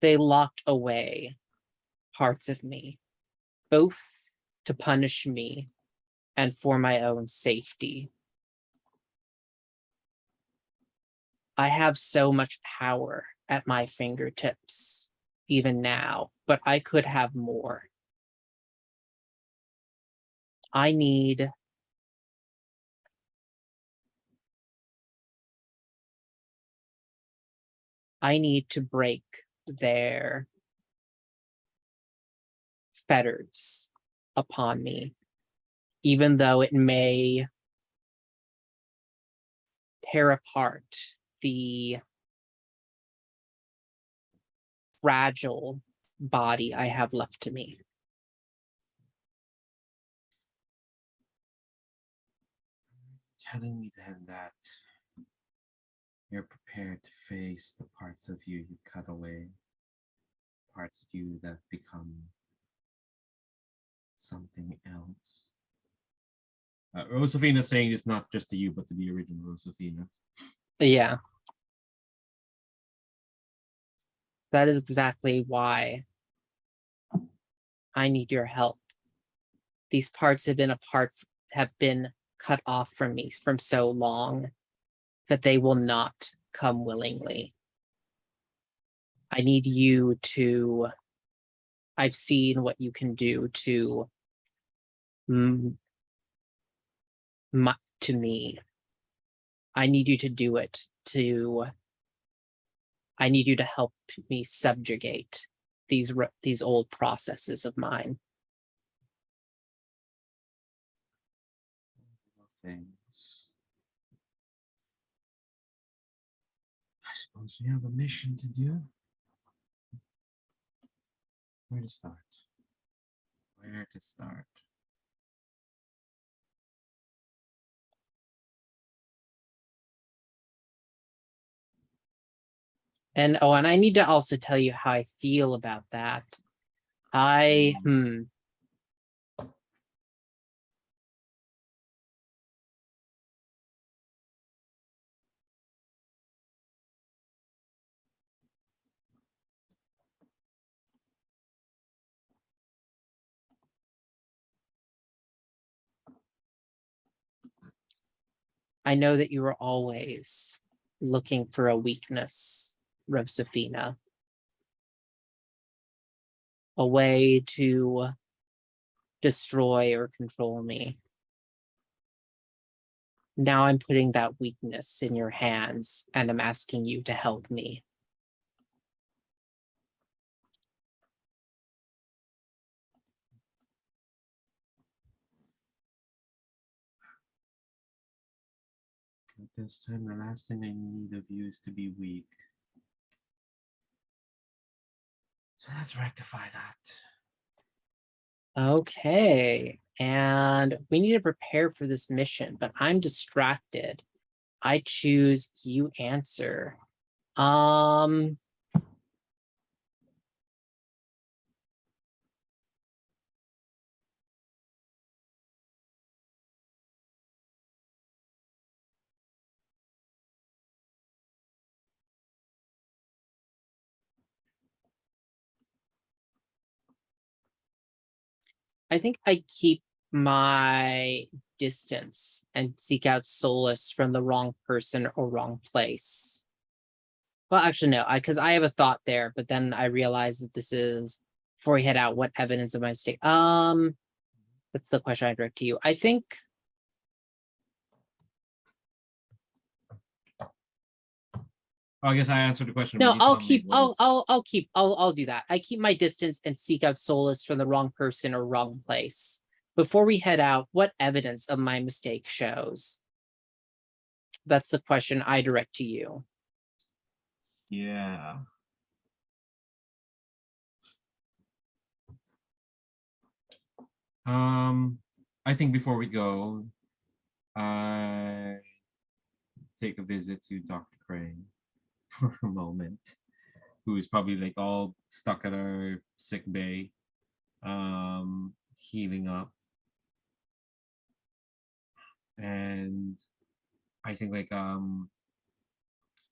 they locked away parts of me, both to punish me and for my own safety. I have so much power at my fingertips, even now, but I could have more. I need to break their fetters upon me, even though it may tear apart the fragile body I have left to me. Telling me then that you're prepared to face the parts of you you cut away, parts of you that become something else. Rosafina saying this not just to you, but to the original Rosafina. Yeah. That is exactly why I need your help. These parts have been cut off from me from so long that they will not come willingly. I need you to, I've seen what you can do to me. I need you to do it I need you to help me subjugate these old processes of mine. Things. I suppose we have a mission to do. Where to start? Where to start? And I need to also tell you how I feel about that. I know that you are always looking for a weakness, Rosafina. A way to destroy or control me. Now I'm putting that weakness in your hands, and I'm asking you to help me. At this time, the last thing I need of you is to be weak. So let's rectify that. Okay, and we need to prepare for this mission, but I'm distracted. I choose you answer. I think I keep my distance and seek out solace from the wrong person or wrong place. Well, actually, no, because I have a thought there, but then I realize that this is before we head out. What evidence of my mistake? That's the question I direct to you. I think. Oh, I guess I answered the question. No, but you I'll tell me keep. what is- I'll do that. I keep my distance and seek out solace from the wrong person or wrong place. Before we head out, what evidence of my mistake shows? That's the question I direct to you. Yeah. I think before we go, I take a visit to Dr. Crane for a moment, who is probably like all stuck at our sick bay, healing up. And I think just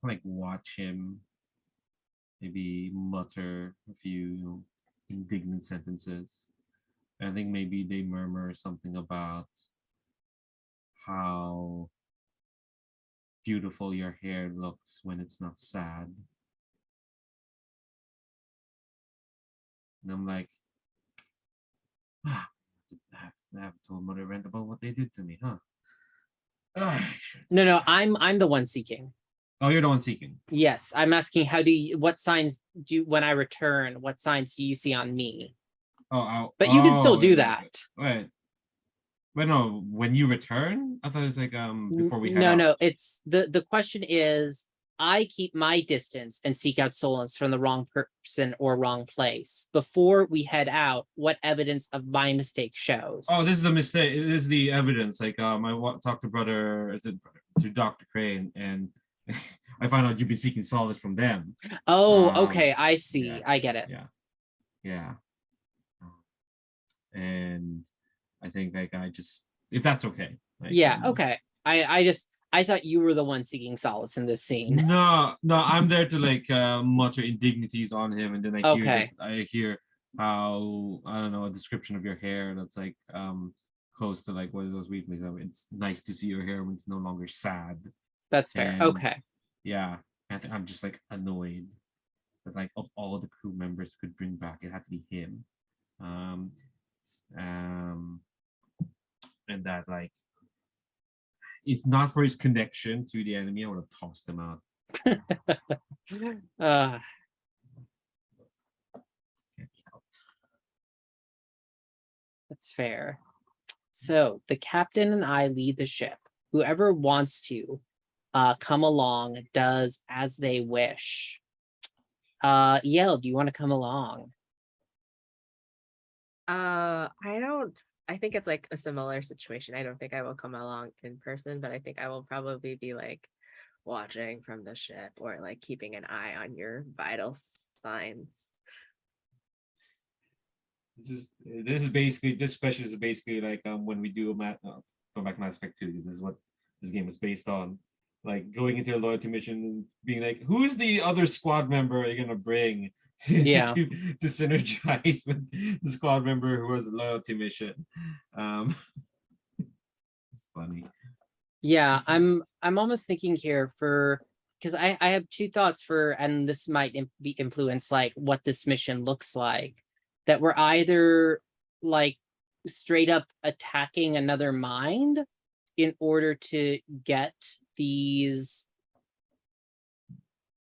like watch him maybe mutter a few indignant sentences. I think maybe they murmur something about how beautiful your hair looks when it's not sad. And I'm like, I have told Mother Rent about what they did to me, huh? No, I'm the one seeking. Oh, you're the one seeking. Yes, I'm asking what signs when I return, what signs do you see on me? But you can still do that. Wait. But no, when you return, I thought it was like before we head out. No, it's the question is I keep my distance and seek out solace from the wrong person or wrong place. Before we head out, what evidence of my mistake shows? Oh, this is a mistake. This is the evidence. Like I talked to Dr. Crane, and I found out you've been seeking solace from them. Oh, okay, I see. Yeah, I get it. Yeah. And I think like if that's okay. Like, yeah, okay. I thought you were the one seeking solace in this scene. No, I'm there to like mutter indignities on him, and then I hear how I don't know, a description of your hair that's like close to like one of those weaknesses. It's nice to see your hair when it's no longer sad. That's fair. And, okay. Yeah, I think I'm just like annoyed that like of all the crew members could bring back, it had to be him. And that like if not for his connection to the enemy, I would have tossed him out. That's fair. So the captain and I lead the ship. Whoever wants to come along does as they wish. Yell, do you want to come along? I think it's like a similar situation. I don't think I will come along in person, but I think I will probably be like watching from the ship or like keeping an eye on your vital signs. This question is basically like when we do go back to Mass Effect 2. This is what this game is based on. Like going into a loyalty mission and being like, who's the other squad member you're gonna bring Yeah. to synergize with the squad member who has a loyalty mission? It's funny. Yeah, I'm almost thinking here because I have two thoughts and this might be influenced like what this mission looks like. That we're either like straight up attacking another mind in order to get these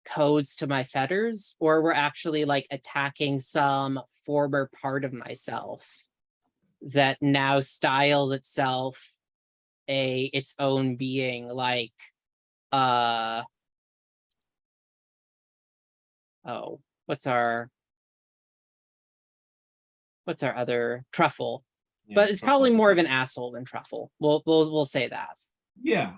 codes to my fetters, or we're actually like attacking some former part of myself that now styles itself its own being, like what's our other Truffle? Yeah, but it's Truffle. probably more of an asshole than Truffle. We'll say that. Yeah.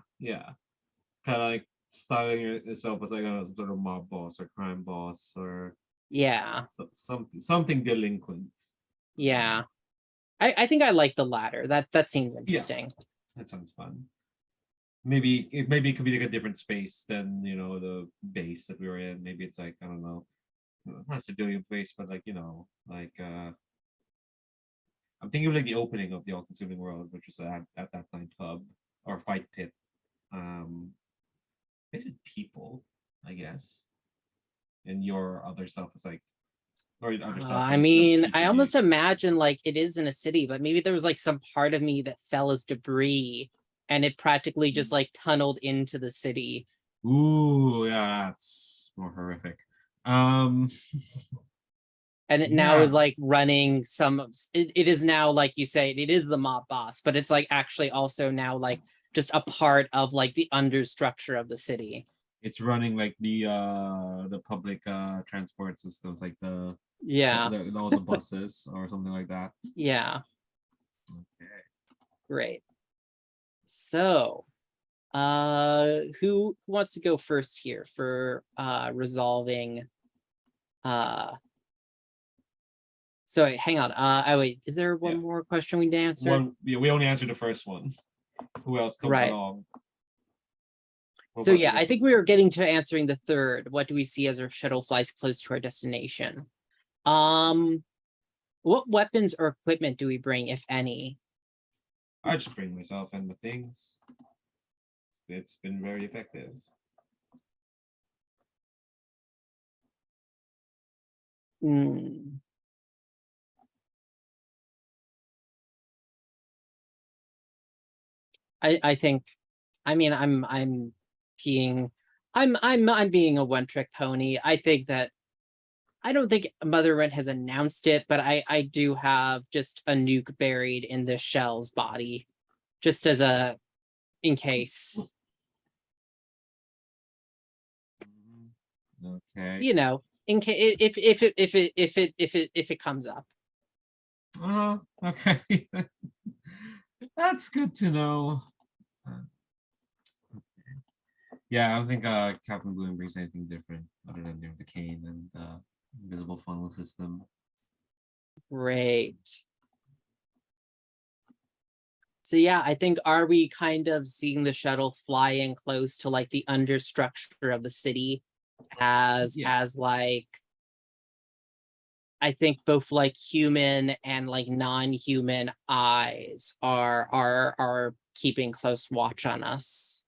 Kind of like styling yourself as like a sort of mob boss or crime boss or something delinquent. Yeah. I think I like the latter. That seems interesting. Yeah, that sounds fun. Maybe it could be like a different space than the base that we were in. Maybe it's like I don't know, not a civilian place, but like like I'm thinking of like the opening of the All-Consuming World, which was at that nightclub or fight pit. It's with people, I guess. And your other self is like, or your other self. I Like, a mean, piece I of almost you. imagine like it is in a city, but maybe there was like some part of me that fell as debris and it practically just like tunneled into the city. Ooh, yeah, that's more horrific. Um, And it now yeah, is like running it is now, like you say, it is the mob boss, but it's like actually also now like just a part of like the understructure of the city. it's running like the public transport systems, like Yeah, all the buses or something like that. yeah, Okay. great. So who wants to go first here for resolving so wait, hang on. Wait, is there one Yeah. more question we didn't answer? We only answered the first one. Who else comes Right. along? What So about yeah, the I think we were getting to answering the third. What do we see as our shuttle flies close to our destination? What weapons or equipment do we bring, if any? I just bring myself and the things. It's been very effective. Hmm. I think, I mean, I'm being, I'm being a one-trick pony. I think that I don't think Mother Rent has announced it, but I do have just a nuke buried in this shell's body, just as a in case, Okay. you know, in case if it comes up. Okay. That's good to know. Yeah, I don't think Captain Bloom brings anything different other than the cane and invisible funnel system. Great. So yeah, I think, are we kind of seeing the shuttle flying close to like the understructure of the city as like, I think both like human and like non-human eyes are keeping close watch on us.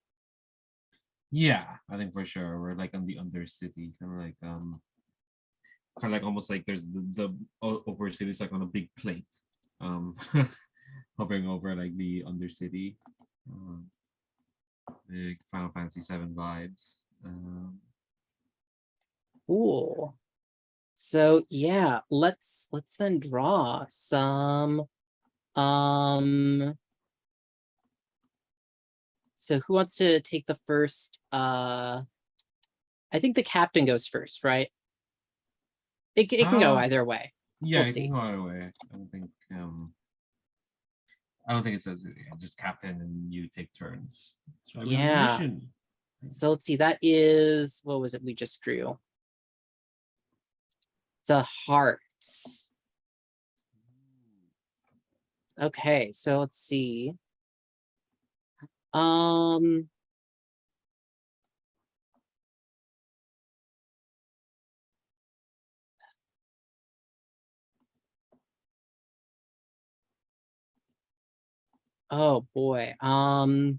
Yeah, I think for sure we're like on the undercity, kind of like almost like there's the overcity is like on a big plate, um, hovering over like the undercity, like Final Fantasy VII vibes. Cool. So yeah, let's then draw some so who wants to take the first I think the captain goes first, right? It can go either way. Yeah, We'll it can see. go either way. I don't think it says just captain and you take turns. So we have a Yeah. mission. So let's see. That is, what was it we just drew? It's a hearts. Okay, so let's see. Um, oh boy. Hmm.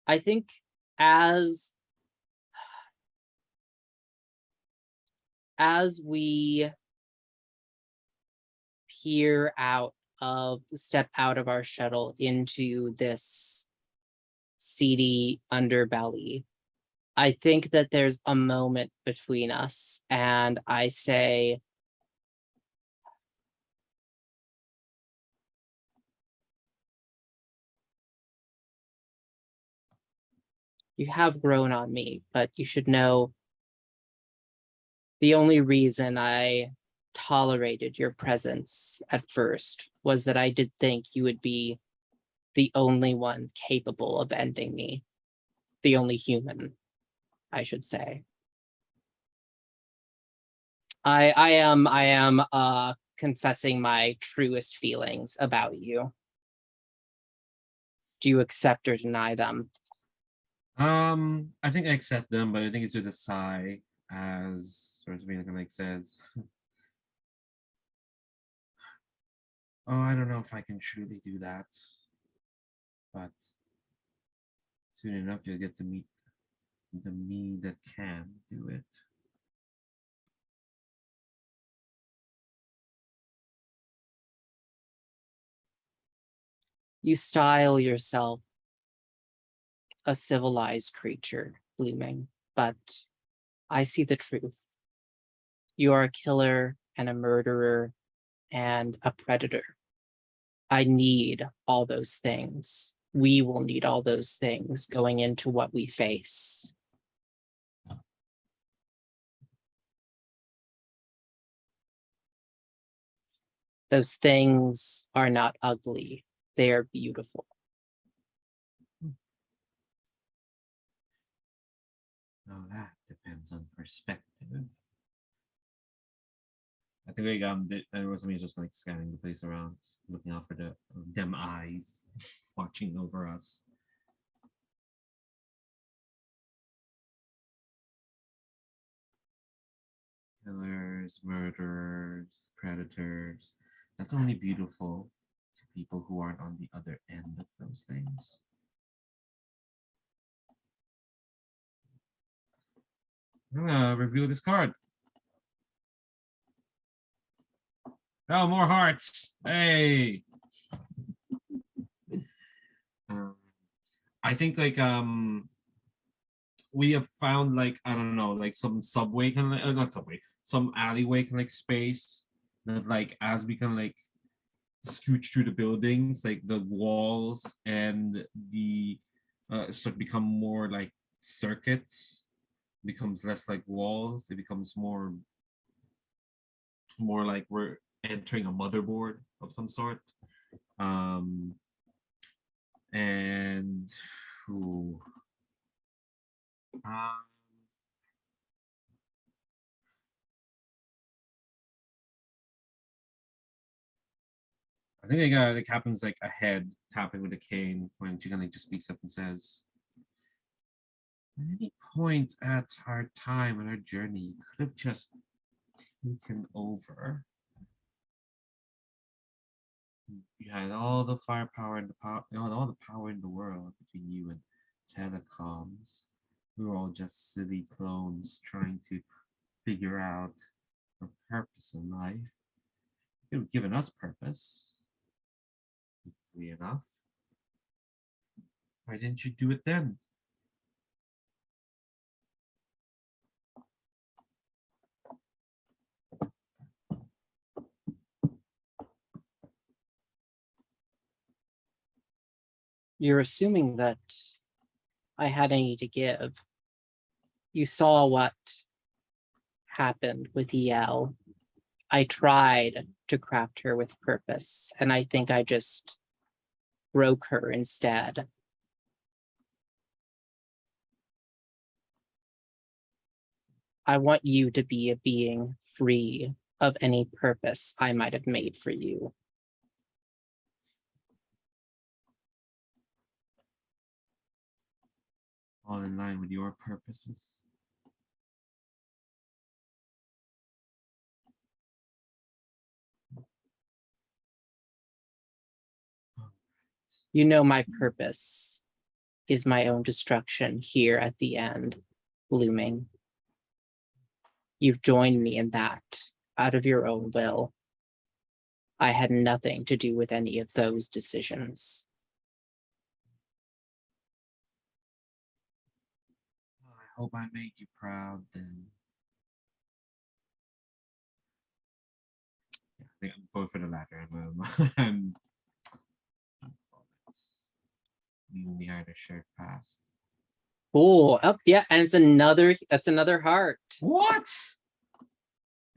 I think as we step out of our shuttle into this seedy underbelly, I think that there's a moment between us, and I say, you have grown on me, but you should know the only reason I tolerated your presence at first was that I did think you would be the only one capable of ending me. The only human, I should say. I am confessing my truest feelings about you. Do you accept or deny them? I think I accept them, but I think it's with a sigh, as Rosafina kind of like says, "Oh, I don't know if I can truly do that, but soon enough you'll get to meet the me that can do it." You style yourself a civilized creature, Blooming, but I see the truth. You are a killer and a murderer and a predator. I need all those things. We will need all those things going into what we face. Those things are not ugly. They are beautiful. Now that depends on perspective. I think like Rosafina's just like scanning the place around, just looking out for the them eyes watching over us. Killers, murderers, predators. That's only beautiful to people who aren't on the other end of those things. I'm gonna review this card. Oh, more hearts! Hey. I think like we have found like I don't know like some subway kind of not subway, some alleyway kind of like space that like as we can like scooch through the buildings, like the walls and the start become more like circuits, becomes less like walls, it becomes more like we're entering a motherboard of some sort. um and ooh, um, I think the captain's like ahead, tapping with a cane when she kind of just speaks up and says, "At any point at our time and our journey, you could have just taken over. You had all the firepower and the power, you had all the power in the world between you and telecoms. We were all just silly clones trying to figure out our purpose in life. You could have given us purpose, easily enough. Why didn't you do it then?" You're assuming that I had any to give. You saw what happened with EL. I tried to craft her with purpose, and I think I just broke her instead. I want you to be a being free of any purpose I might have made for you. All in line with your purposes. You know my purpose is my own destruction here at the end, Blooming. You've joined me in that, out of your own will. I had nothing to do with any of those decisions. I hope I made you proud then. Yeah, I think I'm going for the latter. I'm leaving behind a shared past. Cool. Oh, yeah, and that's another heart. What?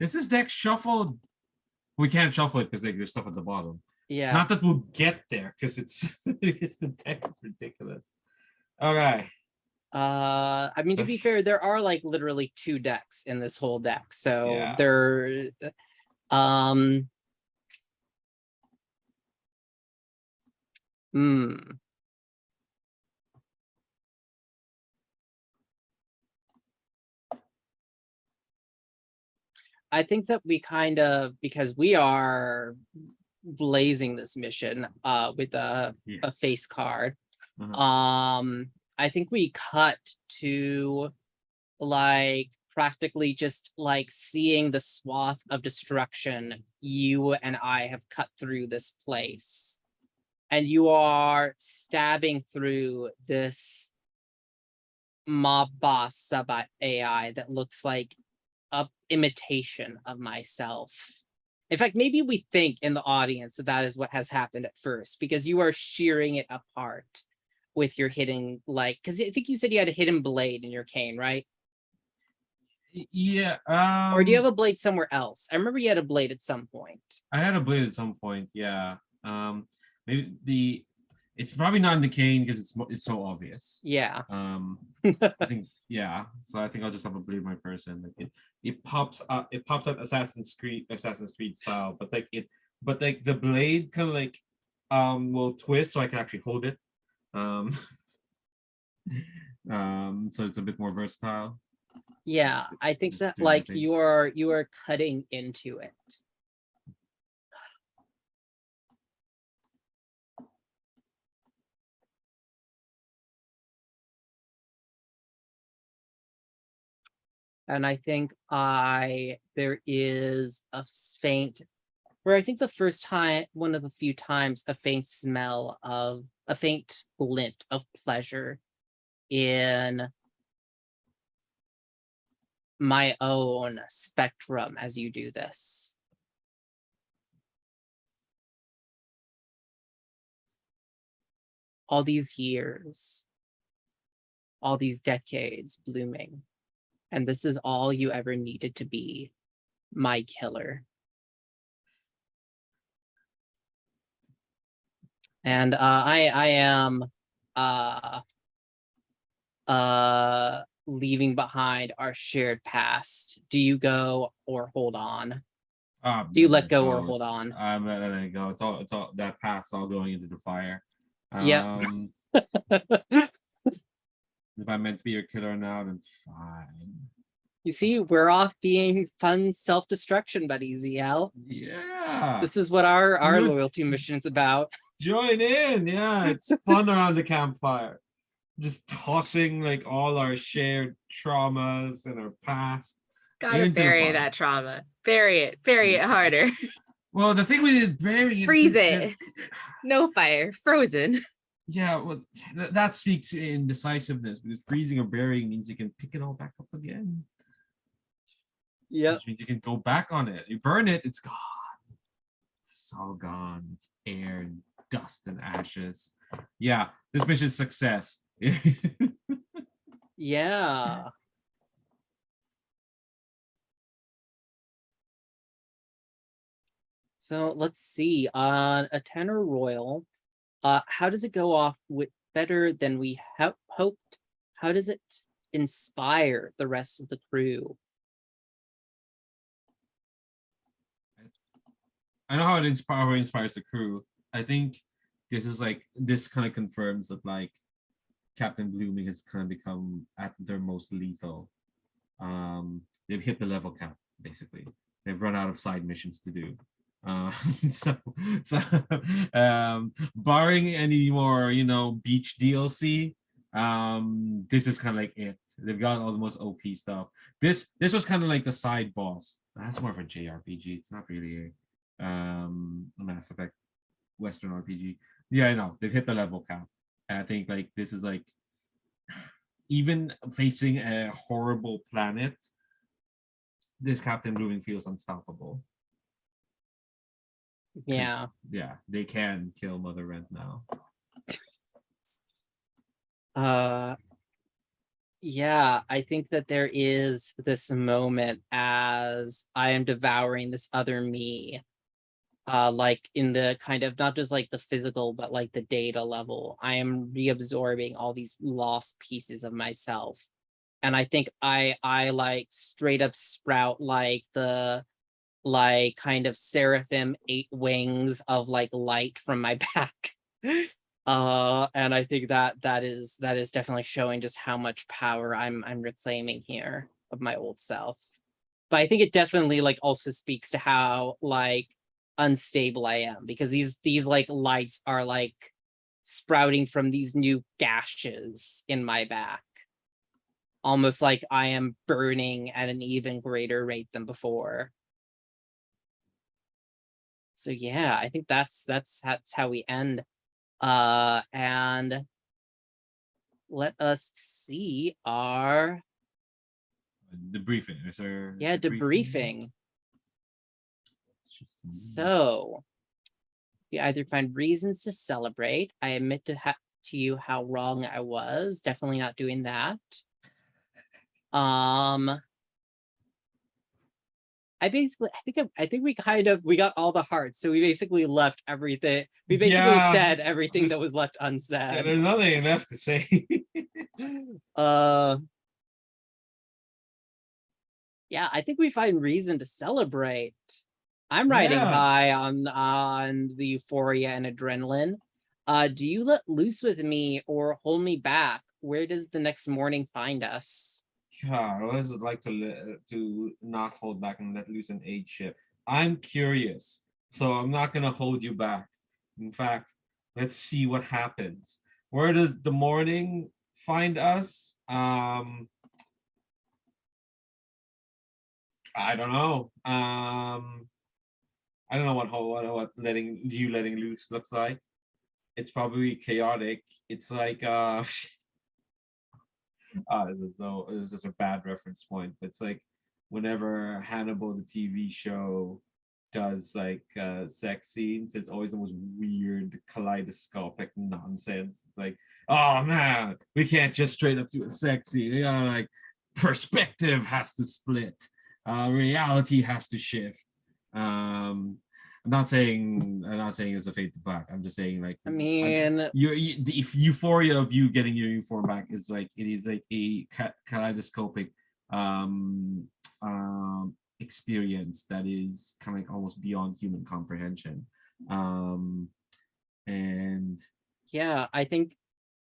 Is this deck shuffled? We can't shuffle it because like, there's stuff at the bottom. Yeah. Not that we'll get there because it's because the deck is ridiculous. Okay. I mean, to be fair, there are like literally 2 decks in this whole deck, so Yeah. there. Hmm. I think that we kind of, because we are blazing this mission with a face card. I think we cut to like practically just like seeing the swath of destruction you and I have cut through this place. And you are stabbing through this mob boss sub AI that looks like a imitation of myself. In fact, maybe we think in the audience that that is what has happened at first, because you are shearing it apart with your hidden, like, because I think you said you had a hidden blade in your cane, right? Yeah. Or do you have a blade somewhere else? I remember you had a blade at some point. I had a blade at some point. Yeah. Maybe it's probably not in the cane because it's so obvious. Yeah. I think yeah. So I think I'll just have a blade in my person. Like it pops up. It pops out Assassin's Creed style, but the blade kind of like will twist so I can actually hold it. So it's a bit more versatile. Yeah, I think Just that do like anything. you are cutting into it. And I think there is a faint, where I think the first time, one of the few times, a faint smell of a faint glint of pleasure in my own spectrum as you do this. All these years, all these decades blooming, and this is all you ever needed to be, my killer. And I am leaving behind our shared past. Do you go or hold on? Do you let go or hold on? I'm letting it go. It's all that past all going into the fire. Yep. If I'm meant to be your killer now, then fine. You see, we're off being fun self-destruction buddies, EL. Yeah. This is what our loyalty mission is about. Join in. Yeah, it's fun around the campfire. Just tossing like all our shared traumas and our past. Gotta bury that trauma. Bury it harder. Well, the thing we did bury it. Freeze it. No fire. Frozen. Yeah, well, that speaks in decisiveness, because freezing or burying means you can pick it all back up again. Yeah. Which means you can go back on it. You burn it, it's gone. It's all gone. It's air and dust and ashes. Yeah, this mission's success. Yeah. So let's see. On a tenor royal, how does it go off with better than we hoped? How does it inspire the rest of the crew? I know how it inspires the crew. I think this kind of confirms that like Captain Blooming has kind of become at their most lethal. They've hit the level cap basically. They've run out of side missions to do. So barring any more, beach DLC, this is kind of like it. They've got all the most OP stuff. This was kind of like the side boss. That's more of a JRPG. It's not really a Mass Effect Western RPG. Yeah, I know they've hit the level cap. And I think like this is like even facing a horrible planet, this Captain Blooming feels unstoppable. Yeah. Yeah, they can kill Mother Rent now. Yeah, I think that there is this moment as I am devouring this other me. like in the kind of not just like the physical, but like the data level. I am reabsorbing all these lost pieces of myself. And I think I like straight up sprout like the like kind of seraphim 8 wings of like light from my back. And I think that is definitely showing just how much power I'm reclaiming here of my old self. But I think it definitely like also speaks to how like unstable I am, because these like lights are like sprouting from these new gashes in my back, almost like I am burning at an even greater rate than before. So yeah, I think that's how we end. And let us see our Debriefing. Is there debriefing. Let's just see. So you either find reasons to celebrate. I admit to you how wrong I was. Definitely not doing that. I think we got all the hearts. So we basically left everything. We basically said everything that was left unsaid. There's nothing left to say. Yeah, I think we find reason to celebrate. I'm riding high on the euphoria and adrenaline. Do you let loose with me or hold me back? Where does the next morning find us? God, I always would like to not hold back and let loose an aid ship. I'm curious, so I'm not gonna hold you back. In fact, let's see what happens. Where does the morning find us? I don't know. I don't know what letting loose looks like. It's probably chaotic. It's like this is a bad reference point. But it's like whenever Hannibal the TV show does like sex scenes, it's always the most weird kaleidoscopic nonsense. It's like, oh man, we can't just straight up do a sex scene. You know, like perspective has to split, reality has to shift. I'm not saying it's a fade to black. I'm just saying like, I mean, the euphoria of you getting your uniform back is like, it is like a kaleidoscopic experience that is kind of like almost beyond human comprehension. And yeah, I think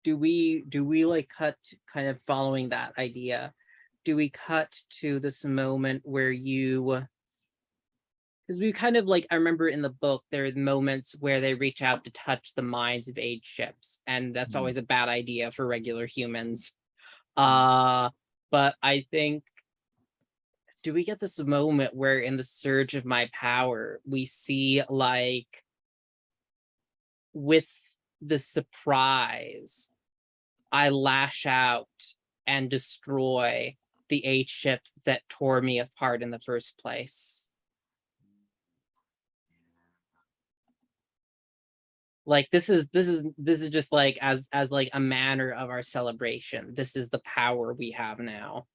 do we like cut kind of following that idea? Do we cut to this moment where you, because we kind of like, I remember in the book there are moments where they reach out to touch the minds of aid ships, and that's always a bad idea for regular humans. But I think, do we get this moment where in the surge of my power we see like with the surprise I lash out and destroy the aid ship that tore me apart in the first place? Like this is just like as like a manner of our celebration. This is the power we have now.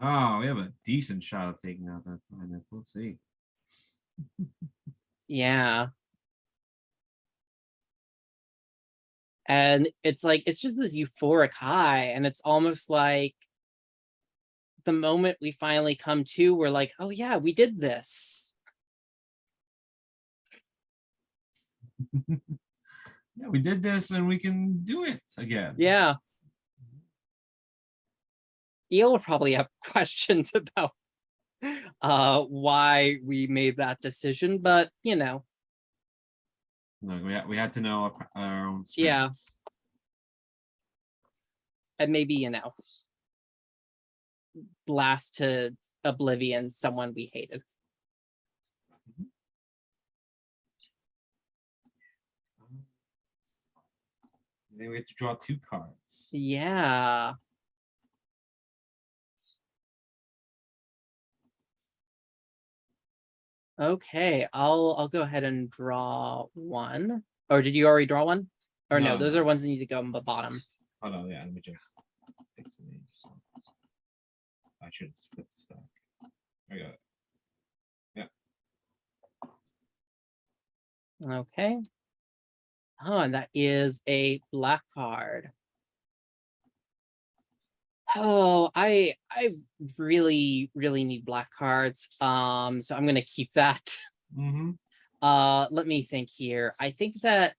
oh, we have a decent shot of taking out that planet. We'll see. Yeah. And it's like, it's just this euphoric high, and it's almost like the moment we finally come to, we're like, oh yeah, we did this. Yeah, we did this and we can do it again. Yeah. Eel will probably have questions about why we made that decision, but you know. Look, we had to know our own strengths. Yeah. And maybe, you know, blast to oblivion someone we hated. Then we have to draw 2 cards. Yeah. Okay, I'll go ahead and draw one. Or did you already draw one? Or no, those are ones that need to go on the bottom. Oh no, yeah, let me just fix these. I should flip the stack. I got it. Okay. Oh, and that is a black card. Oh, I really need black cards. So I'm gonna keep that. Mm-hmm. Let me think here. I think that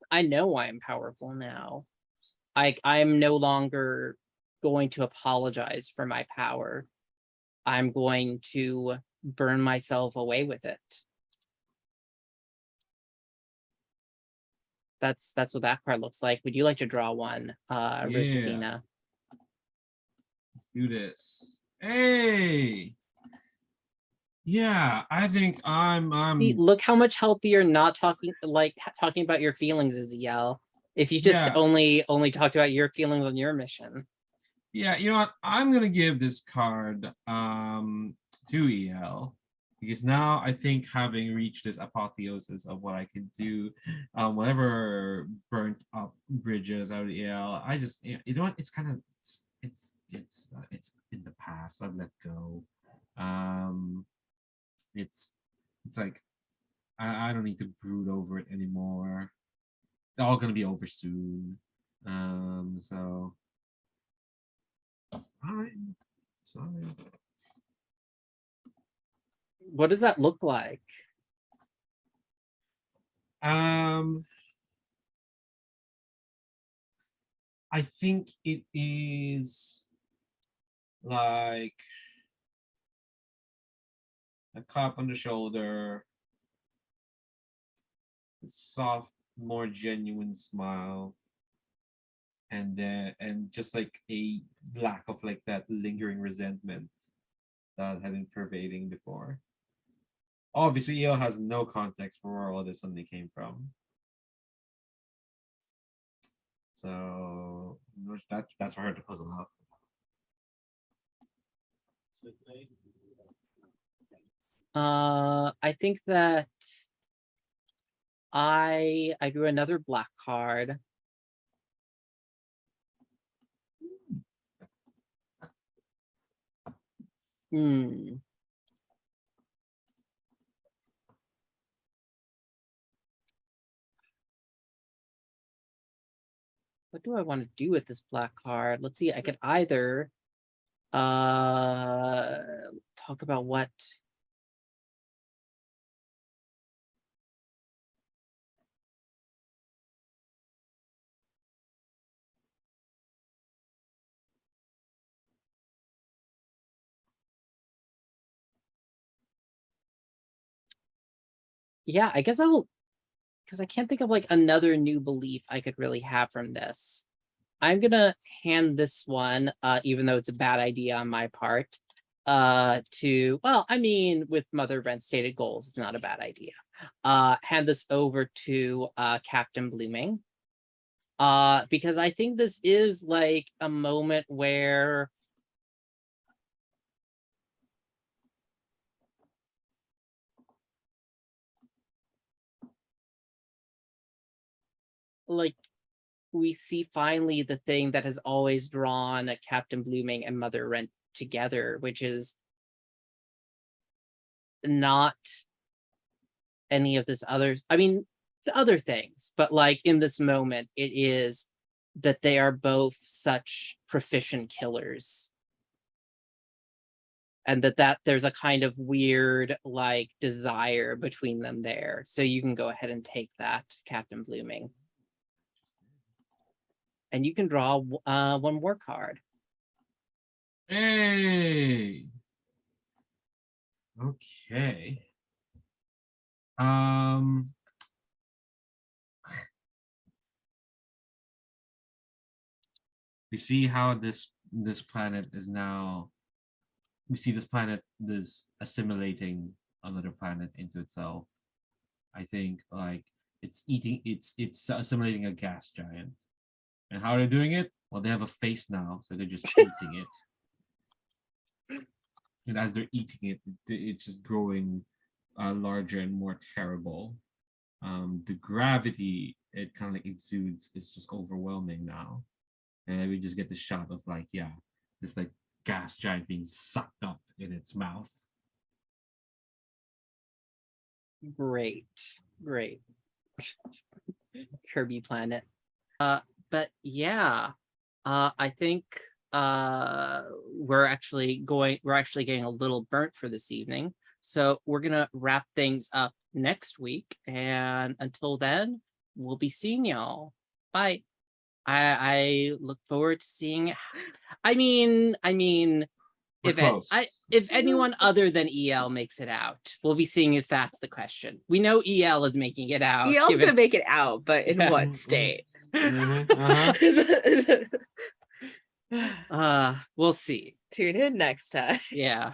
I know I'm powerful now. I'm no longer going to apologize for my power. I'm going to burn myself away with it. That's what that card looks like. Would you like to draw one, Yeah. Rosafina? Let's do this. Hey. Yeah, I think See, look how much healthier not talking talking about your feelings is, EL. If you just Yeah. only talked about your feelings on your mission. Yeah, you know what? I'm gonna give this card to EL because now I think having reached this apotheosis of what I can do, whatever burnt up bridges out of EL, I just you know what? It's kind of it's in the past. I've let go. Um, it's it's like I don't need to brood over it anymore. It's all gonna be over soon. So fine. Sorry. What does that look like? Um, I think it is like a clap on the shoulder, a soft, more genuine smile, and just like a lack of like that lingering resentment that had been pervading before. Obviously, EO has no context for where all this suddenly came from. So that's for her to puzzle out. I think that I drew another black card. Hmm. What do I want to do with this black card? Let's see. I could either talk about what. Yeah, I guess I'll, because I can't think of like another new belief I could really have from this. I'm gonna hand this one, even though it's a bad idea on my part, to, well, I mean, with Mother Brent's stated goals, it's not a bad idea. Hand this over to Captain Blooming. Because I think this is like a moment where like we see finally the thing that has always drawn Captain Blooming and Mother Brent together, which is not any of this other, I mean, the other things, but like in this moment, it is that they are both such proficient killers. And that there's a kind of weird like desire between them there. So you can go ahead and take that, Captain Blooming. And you can draw one more card. Hey. Okay. Um. We see how this planet is now. We see this planet is assimilating another planet into itself. I think like it's assimilating a gas giant. And how are they doing it? Well, they have a face now, so they're just eating it. And as they're eating it, it's just growing larger and more terrible. The gravity it kind of like exudes is just overwhelming now. And then we just get the shot of like, yeah, this like gas giant being sucked up in its mouth. Great. Kirby Planet. But yeah, I think we're actually getting a little burnt for this evening. So we're gonna wrap things up next week. And until then, we'll be seeing y'all. Bye. I look forward to seeing. I mean, We're close. if anyone other than EL makes it out, we'll be seeing if that's the question. We know EL is making it out. EL's given- gonna make it out, but in Yeah. what state? We'll see. Tune in next time. Yeah.